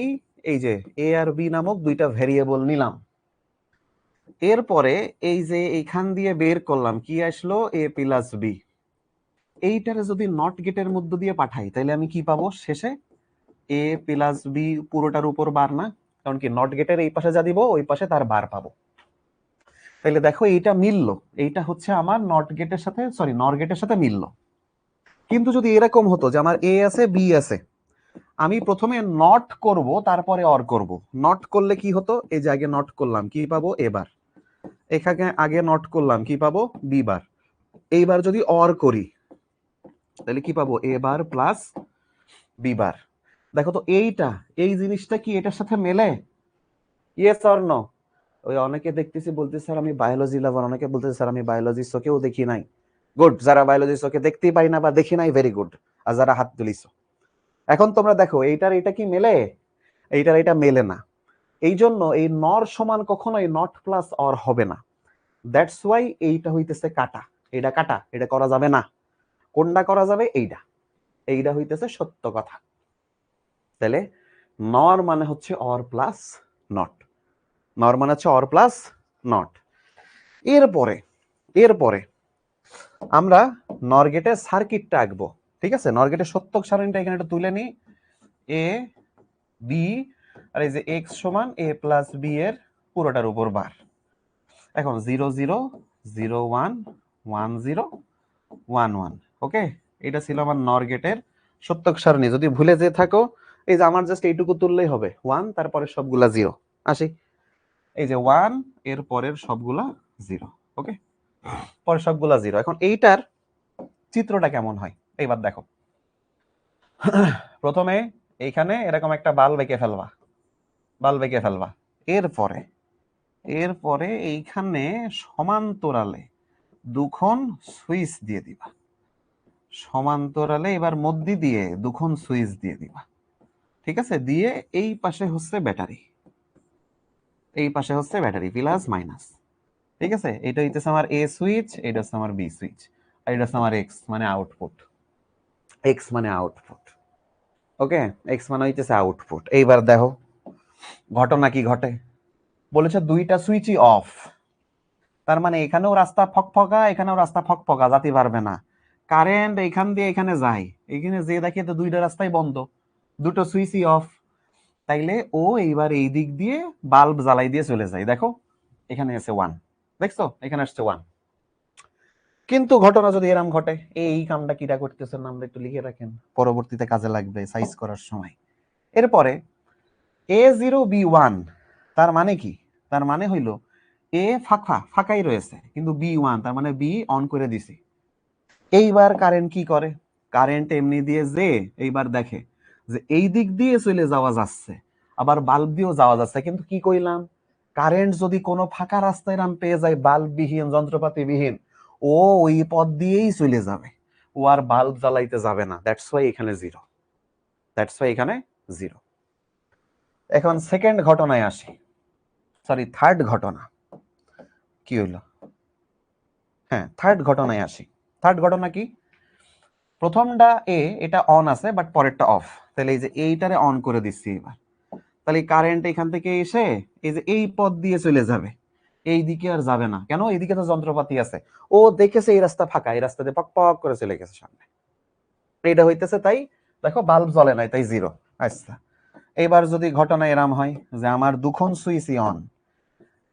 এই যে এ আর বি নামক দুইটা ভেরিয়েবল নিলাম, এরপরে এই যে এইখান দিয়ে বের করলাম কি আসলো, এ প্লাস বি। এইটারে যদি নট গেটের মধ্য দিয়ে পাঠাই তাহলে আমি কি পাবো শেষে, এ প্লাস বি পুরোটার উপর বার না, কারণ কি নট গেটের এই পাশে যা দিব ওই পাশে তার বার পাবো। তাহলে দেখো এইটা মিললো, এইটা হচ্ছে আমার নট গেটের সাথে, সরি নর গেটের সাথে মিললো। কিন্তু যদি এরকম হতো যে আমার এ আছে বি আছে, আমি প্রথমে নট করব তারপরে অর করব। নট করলে কি হতো, এই যে আগে নট করলাম কি পাবো এবার, এখানে আগে নট করলাম কি পাবো বি বার, এইবার যদি অর করি তাহলে কি পাবো এ বার প্লাস বি বার। দেখো তো এইটা, এই জিনিসটা কি এটার সাথে মেলে? Yes or no? ওই অনেকে দেখতেছি বলতেছে স্যার আমি বায়োলজি লাভার, অনেকে বলতেছে স্যার আমি বায়োলজি চোখেও দেখি নাই। গুড, যারা বায়োলজি চোখে দেখতেই পাই না বা দেখি নাই, ভেরি গুড। আর যারা হাত তুলিছো, এখন তোমরা দেখো এইটার এটা কি মেলে, এইটার এটা মেলে না। এই জন্য এই নর সমান কখনোই নট প্লাস অর হবে না। দ্যাটস ওয়াই এইটা হইতেছে কাটা, এটা কাটা, এটা করা যাবে না। কোনটা করা যাবে? এইটা, এইটা হইতেছে সত্য কথা। তাহলে নর মানে হচ্ছে অর প্লাস নট, নর মানে হচ্ছে অর প্লাস নট। এরপরে এরপরে আমরা নর গেটের সার্কিটটা আঁকবো। ঠিক আছে, নর গেটের সত্যক সারণীটা এখানে একটু তুলে নিই। এ বি, আর এই যে এক্স সমান এ প্লাস বি এর পুরোটার উপর বার। এখন 0 0 0 1 1 0 1 1, ওকে। এটা ছিল আমার নর গেটের সত্যক সারণী। যদি ভুলে যেয়ে থাকো, এই যে আমার জাস্ট এইটুকু তুললেই হবে, 1 তারপরে সবগুলা 0। আসি, এই যে 1 এর পরের সবগুলা 0, ওকে, পরের সবগুলা 0। এখন এইটার চিত্রটা কেমন হয় এইবার দেখো। প্রথমে এইখানে এরকম একটা বাল্ব এঁকে ফেলবা, বাল্ব এঁকে ফেলবা। এরপরে এরপরে এইখানে সমান্তরালে দুখন সুইচ দিয়ে দিবা, সমান্তরালে এবার মধ্যে দিয়ে দুখন সুইচ দিয়ে দিবা। ঠিক আছে, দিয়ে এই পাশে হচ্ছে ব্যাটারি, এই পাশে হচ্ছে ব্যাটারি প্লাস মাইনাস। ঠিক আছে, এটা হইতেছে আমার এ সুইচ, এটা হচ্ছে আমার বি সুইচ, আর এটা হচ্ছে আমার এক্স মানে আউটপুট, এক্স মানে আউটপুট, ওকে, এক্স মানে হইতেছে আউটপুট। এইবার দেখো ঘটনা কি ঘটে, বলেছে দুইটা সুইচই অফ, তার মানে এখানেও রাস্তা ফকফকা, এখানেও রাস্তা ফকফকা, যেতে পারবে না। কারেন্ট এখান দিয়ে এখানে যায়, এখানে যে দেখে তো দুইটা রাস্তাই বন্ধ, দুটো সুইচই অফ। তাইলে ও এইবার এই দিক দিয়ে বাল্ব জ্বালাই দিয়ে চলে যায়। দেখো এখানে আছে 1, দেখছো এখানে আসছে 1। কিন্তু ঘটনা যদি এরম ঘটে, এই কামটা কিটা করতেছেন আমরা একটু লিখে রাখেন, পরবর্তীতে কাজে লাগবে সাইজ করার সময়। এরপরে A0 B1, তার মানে কি, তার মানে হইলো এ ফাঁকাই রয়েছে, কিন্তু বি 1, তার মানে বি অন করে দিছি। এইবার কারেন্ট কি করে? কারেন্ট এমনি দিয়ে যে এইবার দেখে যে এই দিক দিয়ে চলে যাওয়া যাচ্ছে, আবার বাল্ব দিয়েও যাওয়া যাচ্ছে, কিন্তু কি কইলাম, কারেন্ট যদি কোনো ফাঁকা রাস্তায় রান পেয়ে যায়, বাল্ব বিহীন, যন্ত্রপাতি বিহীন, ও ওই পথ দিয়েই চলে যাবে, ও আর বাল্ব জ্বালাইতে যাবে না। দ্যাটস ওয়াই এখানে জিরো। এখন সেকেন্ড ঘটনায় আসি, সরি থার্ড ঘটনা। কি হইলো? হ্যাঁ, থার্ড ঘটনায় আসি। থার্ড ঘটনা কি? প্রথমটা এটা অন আছে বাট পরেরটা অফ, তাহলে এই যে এইটারে অন করে দিচ্ছি এবার, তাহলে কারেন্ট এখান থেকে এসে এই যে এই পথ দিয়ে চলে যাবে, এই দিকে আর যাবে না। কেন? এইদিকে তো যন্ত্রপাতি আছে, ও দেখেছে এই রাস্তা ফাঁকা, এই রাস্তা দিয়ে পক পক করে চলে গেছে সামনে, এটা হইতেছে। তাই দেখো বাল্ব জ্বলে নাই, তাই জিরো। আচ্ছা, এবার যদি ঘটনা এরম হয় যে আমার দুখন সুইচই অন,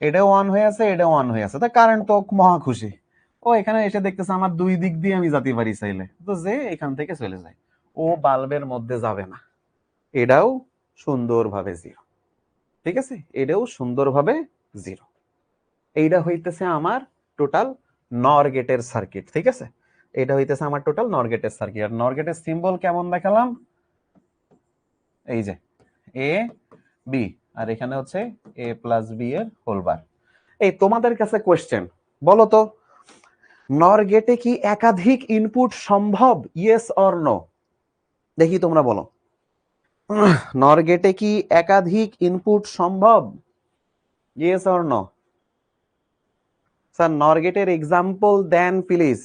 এটাও অন হয়ে আছে, এটাও অন হয়ে আছে, তা কারেন্ট তো মহা খুশি, ও এখানে এসে দেখতেছে আমার দুই দিক দিয়ে আমি যেতে পারি চাইলে, তো যে এখান থেকে চলে যায়, ও বাল্বের মধ্যে যাবে না, এটাও সুন্দরভাবে জিরো। ঠিক আছে, এটাও সুন্দরভাবে জিরো। এইটা হইতেছে আমার টোটাল নর গেটের সার্কিট। ঠিক আছে, এটা হইতেছে আমার টোটাল নর গেটের সার্কিট। আর নর গেটের সিম্বল কেমন দেখালাম? এই যে এ বি, আর এখানে হচ্ছে এ প্লাস বি এর হোল বার। এই তোমাদের কাছে কোয়েশ্চেন, বলো তো নর গেটে কি একাধিক ইনপুট সম্ভব? Yes or no? দেখি তোমরা বলো, নর গেটে কি একাধিক ইনপুট সম্ভব? Yes or no? স্যার নর গেটের এক্সাম্পল দেন প্লিজ।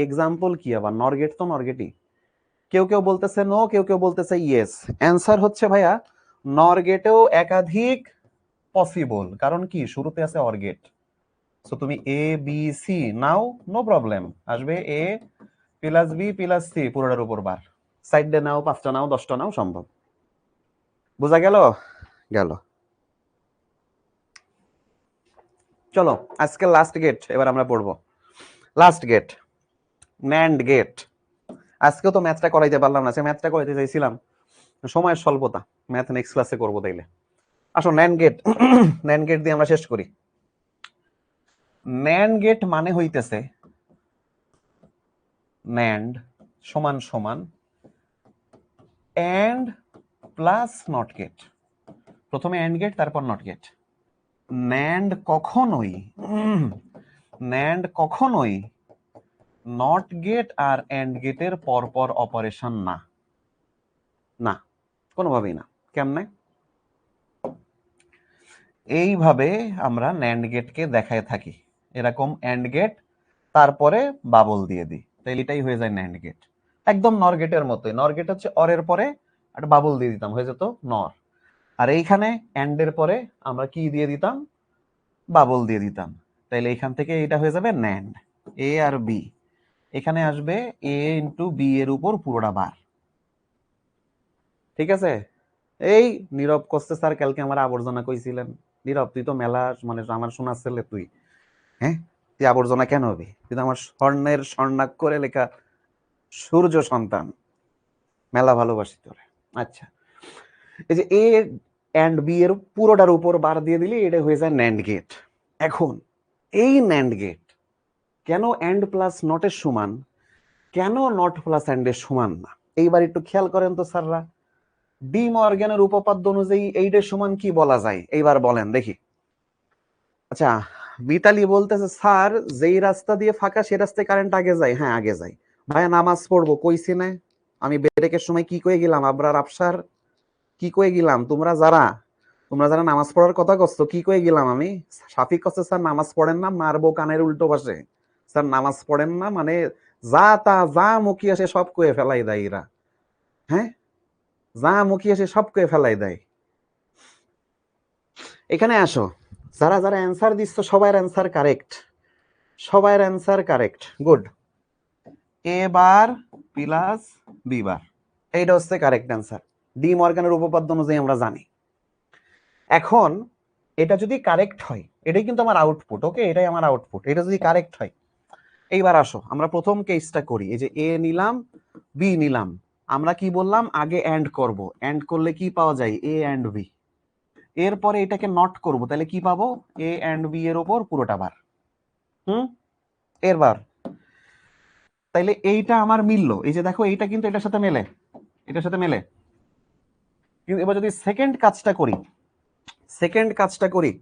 এক্সাম্পল কি আবার? নর গেট তো নর গেটই। কেউ কেউ বলতেছে নো, কেউ কেউ বলতেছে ইয়েস। অ্যান্সার হচ্ছে ভাইয়া নর গেটেও একাধিক পসিবল, কারণ কি শুরুতে আছে অর গেট। সো তুমি এ বি সি নাও, নো প্রবলেম, আসবে A plus B plus C পুরোটার উপর বার, সাইডে নাও, 5টা নাও, 10টা নাও, সম্ভব। বোঝা গেল? গেল। চলো আজকে লাস্ট গেট এবার আমরা পড়বো। Last gate, NAND gate. আজকেও তো ম্যাথটা করাইতে পারলাম না, সে ম্যাথটা করাইতে চাইছিলাম, সময়ের স্বল্পতা, ম্যাথ নেক্সট ক্লাসে করবো তাইলে। আসো ন্যান্ড গেট, ন্যান্ড গেট দিয়ে আমরা শেষ করি। ন্যান্ড গেট মানে হইতেছে ন্যান্ড সমান সমান এন্ড প্লাস নট গেট। প্রথমে এন্ড গেট, তারপর নট গেট। ন্যান্ড কখনোই নট গেট আর এন্ড গেটের পরপর অপারেশন না, না কোনোভাবেই না। কেমনে? এইভাবে আমরা ন্যান্ড গেটকে দেখায় থাকি, এরকম এন্ড গেট তারপরে বাবল দিয়ে দিই, তাইলে এটাই হয়ে যায় ন্যান্ড গেট। একদম নর গেটের মতোই, নর গেট হচ্ছে অরের পরে একটা বাবল দিয়ে দিতাম, হয়ে যেত নর। আর এইখানে এন্ডের পরে আমরা কি দিয়ে দিতাম? বাবল দিয়ে দিতাম, তাইলে এখান থেকে এটা হয়ে যাবে ন্যান্ড। এ আর বি, এখানে আসবে এ ইন্টু বি এর উপর পুরোটা বার। ঠিক আছে? এই নীরব করছে স্যার, কালকে আমার আবর্জনা কইছিলেন। নীরব তুই তো মেলা মানে আমার শোনার ছেলে তুই, হ্যাঁ তুই আবর্জনা কেন হবি? তুই তো আমার স্বর্ণের স্বর্ণাক্ষরে লেখা সূর্য সন্তান, মেলা ভালোবাসি তোরে। আচ্ছা, এই যে এ এন্ড বি এর পুরোটার উপর বার দিয়ে দিলে এটা হয়ে যায় ন্যান্ড গেট। এখন এই ন্যান্ড গেট কেন এন্ড প্লাস নটের সমান, কেন নট প্লাস এন্ড এর সমান না? এইবার একটু খেয়াল করেন তো স্যাররা, ডি মর্গ্যানের উপপাদ্য অনুযায়ী এইটার সমান কি বলা যায়? এইবার বলেন দেখি। আচ্ছা, মিতালি বলতেছে স্যার যেই রাস্তা দিয়ে ফাঁকা সে রাস্তায় কারেন্ট আগে যায়। হ্যাঁ আগে যায়। ভাইয়া নামাজ পড়বো কইছি না আমি? ব্রেকের সময় কি কয়ে গেলাম? আবরার আফসার কি কয়ে গেলাম? তোমরা যারা নামাজ পড়ার কথা করছো কি কয়ে গেলাম আমি? শাফিক কচ্ছে স্যার নামাজ পড়েন না, মারবো কানের উল্টো পাশে। স্যার নামাজ পড়েন না মানে যা মুখি আসে সব কয়ে ফেলাই দেয় এরা। হ্যাঁ, যা মুখি আসে সব কয়ে ফেলাই দেয়। এখানে আসো, যারা যারা অ্যান্সার দিচ্ছ সবার অ্যান্সার কারেক্ট, গুড। এ বার প্লাস বি বার, এইটা হচ্ছে কারেক্ট অ্যান্সার, ডি মর্গানের উপপাদ্য অনুযায়ী আমরা জানি। এখন এটা যদি কারেক্ট হয়, এটাই কিন্তু আমার আউটপুট, ওকে, এটাই আমার আউটপুট। এটা যদি কারেক্ট হয়, এইবার আসো আমরা প্রথম কেসটা করি। এই যে এ নিলাম, বি নিলাম, আমরা কি বললাম? আগে এন্ড করব, এন্ড করলে কি পাওয়া যায়? এ এন্ড বি। এরপরে এটাকে নট করব, তাহলে কি পাবো? এ এন্ড বি এর উপর পুরোটা বার। এর বার। তাইলে এইটা আমার মিললো, এই যে দেখো এইটা কিন্তু এটার সাথে মেলে, এটার সাথে মেলে। কিন্তু এবার যদি সেকেন্ড কাজটা করি,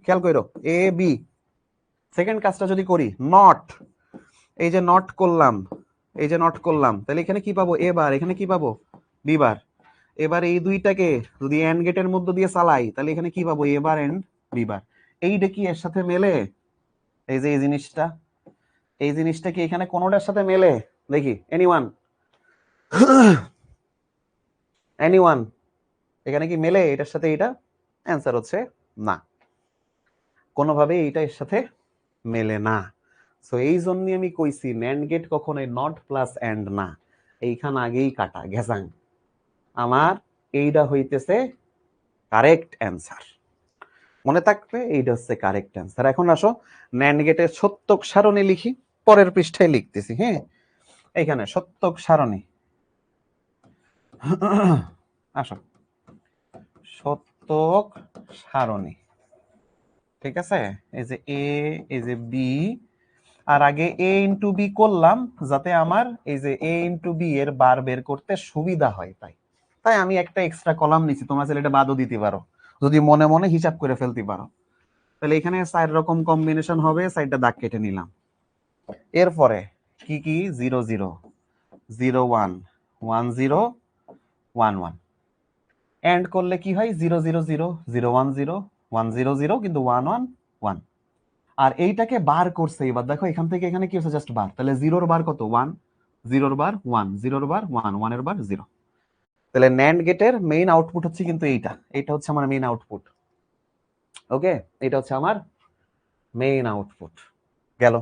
খেয়াল করো, এ বি, সেকেন্ড কাজটা যদি করি, নট, এই যে নট করলাম, তাহলে এখানে কি পাবো? এ বার। এখানে কি পাবো? B bar. এবার এই দুইটাকে যদি এন্ড গেটের মধ্যে দিয়ে চালাই, তাহলে এখানে কি পাবো? এ বার এন্ড বি বার। এইটা কি এর সাথে মেলে? এই যে এই জিনিসটা কি এখানে কোনোটার সাথে মেলে? দেখি, এনিওয়ান এনিওয়ান, এখানে কি মেলে এটার সাথে এটা? অ্যান্সার হচ্ছে না, কোনোভাবেই এইটা এর সাথে মেলে না। সো এই জন্যই আমি কইছি ন্যান্ড গেট কখনোই নট প্লাস এন্ড না। এইখান আগেই কাটা ঘেসাং। আমার এইটা হইতেছে কারেক্ট অ্যান্সার, মনে থাকবে এইটা হচ্ছে কারেক্ট অ্যান্সার। এখন আসো ন্যান্ড গেটের সত্যক সারণী লিখি, পরের পৃষ্ঠায় লিখতেছি। হ্যাঁ, এইখানে সত্যক সারণী আসো, সত্যক সারণী, ঠিক আছে? এই যে এ, এই যে বি, আর আগে এ ইন্টু বি করলাম যাতে আমার এই যে এ ইন্টু বি এর বার বের করতে সুবিধা হয়, তাই আমি একটা এক্সট্রা কলাম নিছি। তোমরা চাইলে এটা বাদও দিতে পারো, যদি মনে মনে হিসাব করে ফেলতে পারো। তাহলে এখানে 4 রকম কম্বিনেশন হবে, 4টা দাগ কেটে নিলাম। এরপরে কি কি? 0 0 0 1 1 0 1 1। এন্ড করলে কি হয়? 0 0 0 0 1 0 1 0 0, কিন্তু 1 1 1। আর এইটাকে বার করছে, এবার দেখো এখান থেকে এখানে কি হচ্ছে? জাস্ট বার। তাহলে 0 এর বার কত? 1, 0 এর বার 1, 0 এর বার 1, 1 এর বার 0। তাহলে ন্যান্ড গেটের মেইন আউটপুট হচ্ছে কিন্তু এইটা হচ্ছে আমার মেইন আউটপুট। ওকে, এটা হচ্ছে আমার মেইন আউটপুট। গেল।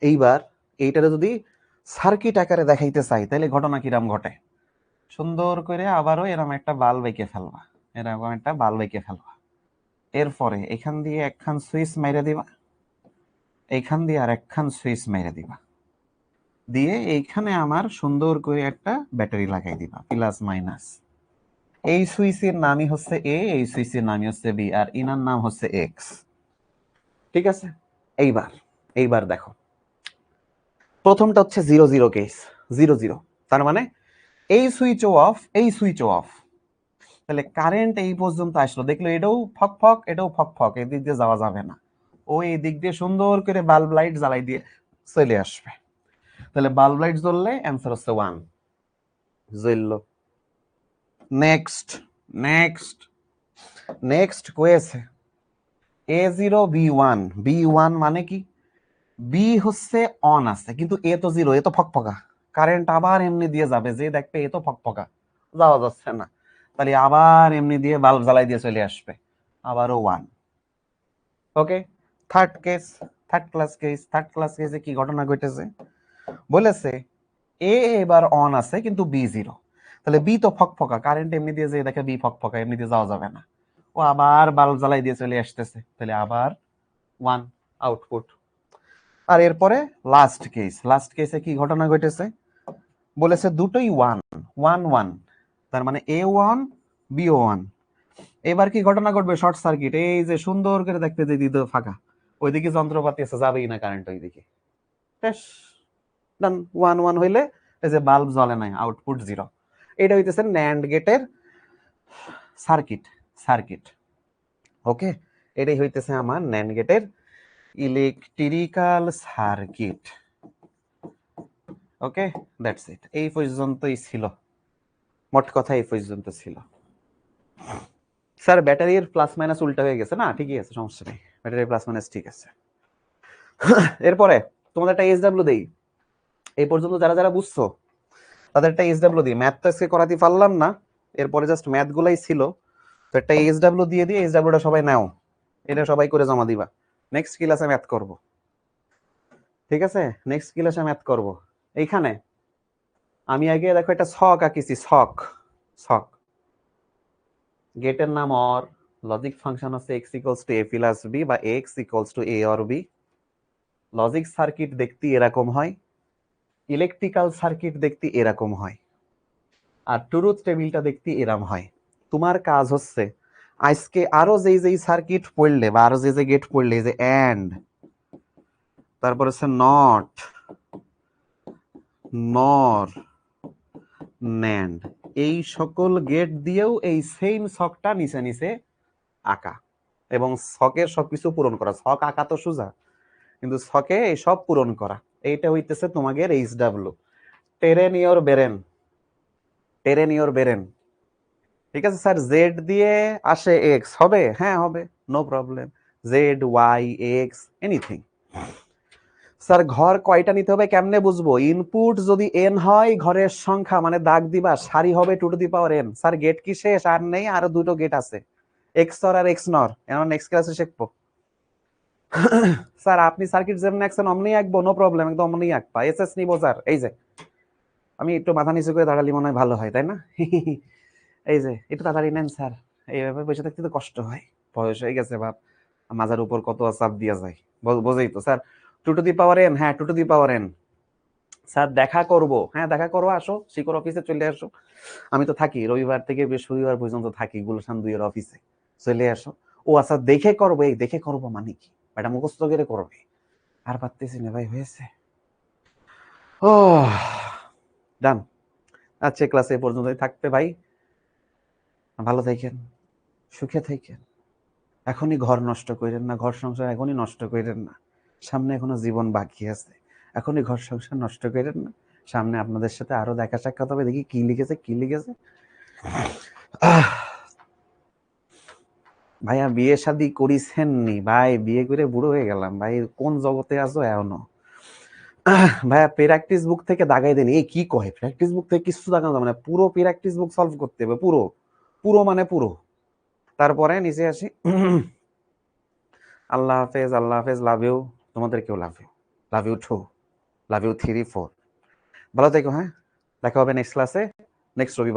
এইবার এইটারে যদি সার্কিট আকারে দেখাইতে চাই, তাহলে ঘটনা কিরাম ঘটে? সুন্দর করে আবারও এরকম একটা বাল্ব এঁকে ফেলবা, এরপরে এখান দিয়ে একখান সুইচ মাইরে দিবা, এইখান দিয়ে আর একখান সুইচ মাইরে দিবা, দিয়ে এইখানে আমার সুন্দর করে একটা ব্যাটারি লাগাই দিবা, প্লাস মাইনাস। এই সুইচের নামই হচ্ছে এ, এই সুইচের নামই হচ্ছে বি, আর ইনার নাম হচ্ছে এক্স। ঠিক আছে? এইবার দেখো, প্রথমটা হচ্ছে 0 0 কেস, 0 0, তার মানে এই সুইচও অফ, এই সুইচও অফ। তাহলে কারেন্ট এই পর্যন্ত আসলো, দেখলো এটাও ফক ফক, এটাও ফক ফক, এই দিক দিয়ে যাওয়া যাবে না। ও এই দিক দিয়ে সুন্দর করে বাল্ব লাইট জ্বালাই দিয়ে চলে আসবে। তাহলে বাল্ব লাইট জ্বললে অ্যান্সার হচ্ছে 1, জ্বললো। নেক্সট নেক্সট নেক্সট কয়েছে A0 B1, B1 মানে কি? বি হচ্ছে অন আছে, কিন্তু এ তো 0, এ তো ফকফকা। কারেন্ট আবার এমনি দিয়ে যাবে, যে দেখবে এ তো ফকফকা, যাওয়া যাচ্ছে না, তাহলে আবার এমনি দিয়ে বাল্ব জ্বালাই দিয়ে চলে আসবে, আবারও 1। ওকে, থার্ড ক্লাস কেসে কি ঘটনা ঘটেছে? বলেছে এ এবার অন আছে কিন্তু বি 0, তাহলে বি তো ফকফকা, কারেন্ট এমনি দিয়ে যে দেখে বি ফকফকা, এমনি দিয়ে যাওয়া যাবে না, ও আবার বাল্ব জ্বালাই দিয়ে চলে আসতেছে, তাহলে আবার 1 আউটপুট। আর এরপরে লাস্ট কেসে কি ঘটনা ঘটেছে? বলেছে দুটোই 1 1 1, তার মানে A1 B1। এবার কি ঘটনা ঘটবে? শর্ট সার্কিট, এই যে সুন্দর করে দেখতে যে দিতে ফাঁকা, ওইদিকে যন্ত্রপাতি আছে, যাবেই না কারেন্ট ওইদিকে। ডান। 1 1 হইলে এই যে বাল্ব জ্বলে নাই, আউটপুট 0। এটা হইতেছে ন্যান্ড গেটের সার্কিট। ওকে, এটাই হইতেছে আমার ন্যান্ড গেটের electrical circuit. Okay, that's it, এই পর্যন্তই ছিল, মোট কথা এই পর্যন্ত ছিল। স্যার ব্যাটারির প্লাস মাইনাস উল্টা হয়ে গেছে না? ঠিকই আছে, সমস্যা নেই, ব্যাটারির প্লাস মাইনাস ঠিক আছে। এরপরে তোমাদের একটা এসডব্লিউ দেই, এই পর্যন্ত যারা যারা বুঝছো তাদের একটা এসডব্লিউ দিই। ম্যাথ তো আজকে করাতে পারলাম না, এরপরে জাস্ট ম্যাথ গুলাই ছিল, তো একটা এসডব্লিউ দিয়ে দিয়ে এসডব্লিউটা সবাই নাও, এটা সবাই করে জমা দিবা। নেক্সট ক্লাসে ম্যাথ করব, ঠিক আছে? নেক্সট ক্লাসে ম্যাথ করব। এইখানে আমি আগে দেখো একটা ছক আঁকিছি, ছক গেটের নাম অর, লজিক ফাংশন হচ্ছে x equals to a plus b বা x equals to a or b। Logic circuit দেখতে এরকম হয়, ইলেকট্রিক্যাল সার্কিট দেখতে এরকম হয়, আর ট্রুথ টেবিলটা দেখতে এরকম হয়। তোমার কাজ হচ্ছে আজকে আরো যেই সার্কিট পড়লে বা আরো যে গেট পড়লে, যে এন্ড, তারপর হচ্ছে নট, নর, ন্যান্ড, এই সকল গেট দিয়েও এই সেম ছকটা নিচে নিচে আঁকা এবং ছকের সবকিছু পূরণ করা। ছক আঁকা তো সোজা, কিন্তু ছকে এই সব পূরণ করা। এইটা হইতেছে তোমাদের HW, train your brain, train your brain. ঠিক আছে স্যার, জেড দিয়ে আসে এক্স, হবে? হ্যাঁ হবে, no problem. Z, Y, X, anything. Sir ঘর কয়টা নিতে হবে কেমনে বুঝবো? ইনপুট যদি এন হয়, ঘরের সংখ্যা মানে দাগ দিবা, সারি হবে 2 to the power n। Sir gate কি শেষ? আর নেই, আরো দুটো গেট আছে, এক্স অর আর এক্স নর, এখন নেক্সট ক্লাসে শিখবো। স্যার আপনি সার্কিট যেমন আঁকছেন অমনি আঁকবো, নো প্রবলেম, একদম অমনি আঁকবা। এসএস নিবো স্যার, এই যে আমি একটু মাথা নিচু করে দাঁড়ালে মনে হয় ভালো হয়, তাই না? এই যে একটু তাড়াতাড়ি নেন স্যার, এইভাবে বসে থাকতে তো কষ্ট হয়, বয়স হয়ে গেছে বাপ, মাজার উপর কত চাপ দিয়া যায়, বোঝেই তো sir. 2 to the power n, হ্যাঁ 2 to the power n। Sir দেখা করব, হ্যাঁ দেখা করো, আসো শিকর অফিসে চলে আসো, আমি তো থাকি রবিবার থেকে বৃহস্পতিবার পর্যন্ত থাকি গুলশান 2 এর অফিসে, চলে আসো। ও আচ্ছা দেখে করবো, এই দেখে করবো মানে কি? এটা মুখস্থ করে করবে, আর পারতেছি না ভাই, হয়েছে। ও ডান। আচ্ছা ক্লাসে পর্যন্তই থাকতে ভাই, ভালো থাকেন, সুখে থাকেন। এখনই ঘর নষ্ট করেন না, ঘর সংসার এখনই নষ্ট করেন না, সামনে এখনো জীবন বাকি আছে। এখনই ঘর সংসার নষ্ট করেন না, সামনে আপনাদের সাথে আরো দেখা সাক্ষাৎ হবে, দেখি কি লিখেছে কি লিখেছে। ভাইয়া বিয়ে শাদী করিছেন নি? ভাই বিয়ে করে বুড়ো হয়ে গেলাম ভাই, কোন জগতে আছো এখনো? ভাইয়া প্র্যাকটিস বুক থেকে দাগাই দেন। এই কি কয় প্র্যাকটিস বুক থেকে কিছু দাগানো যাবে না, পুরো প্র্যাকটিস বুক সলভ করতে হবে, পুরো পুরো মানে পুরো। তারপরে নিচে আসি। আল্লাহ হাফেজ, আল্লাহ হাফেজ, লাভ ইউ, তোমাদেরকেও love you, love you 2, love you 3, 4। ভালো থেকো, হ্যাঁ দেখা হবে নেক্সট ক্লাসে, নেক্সট রবিবার।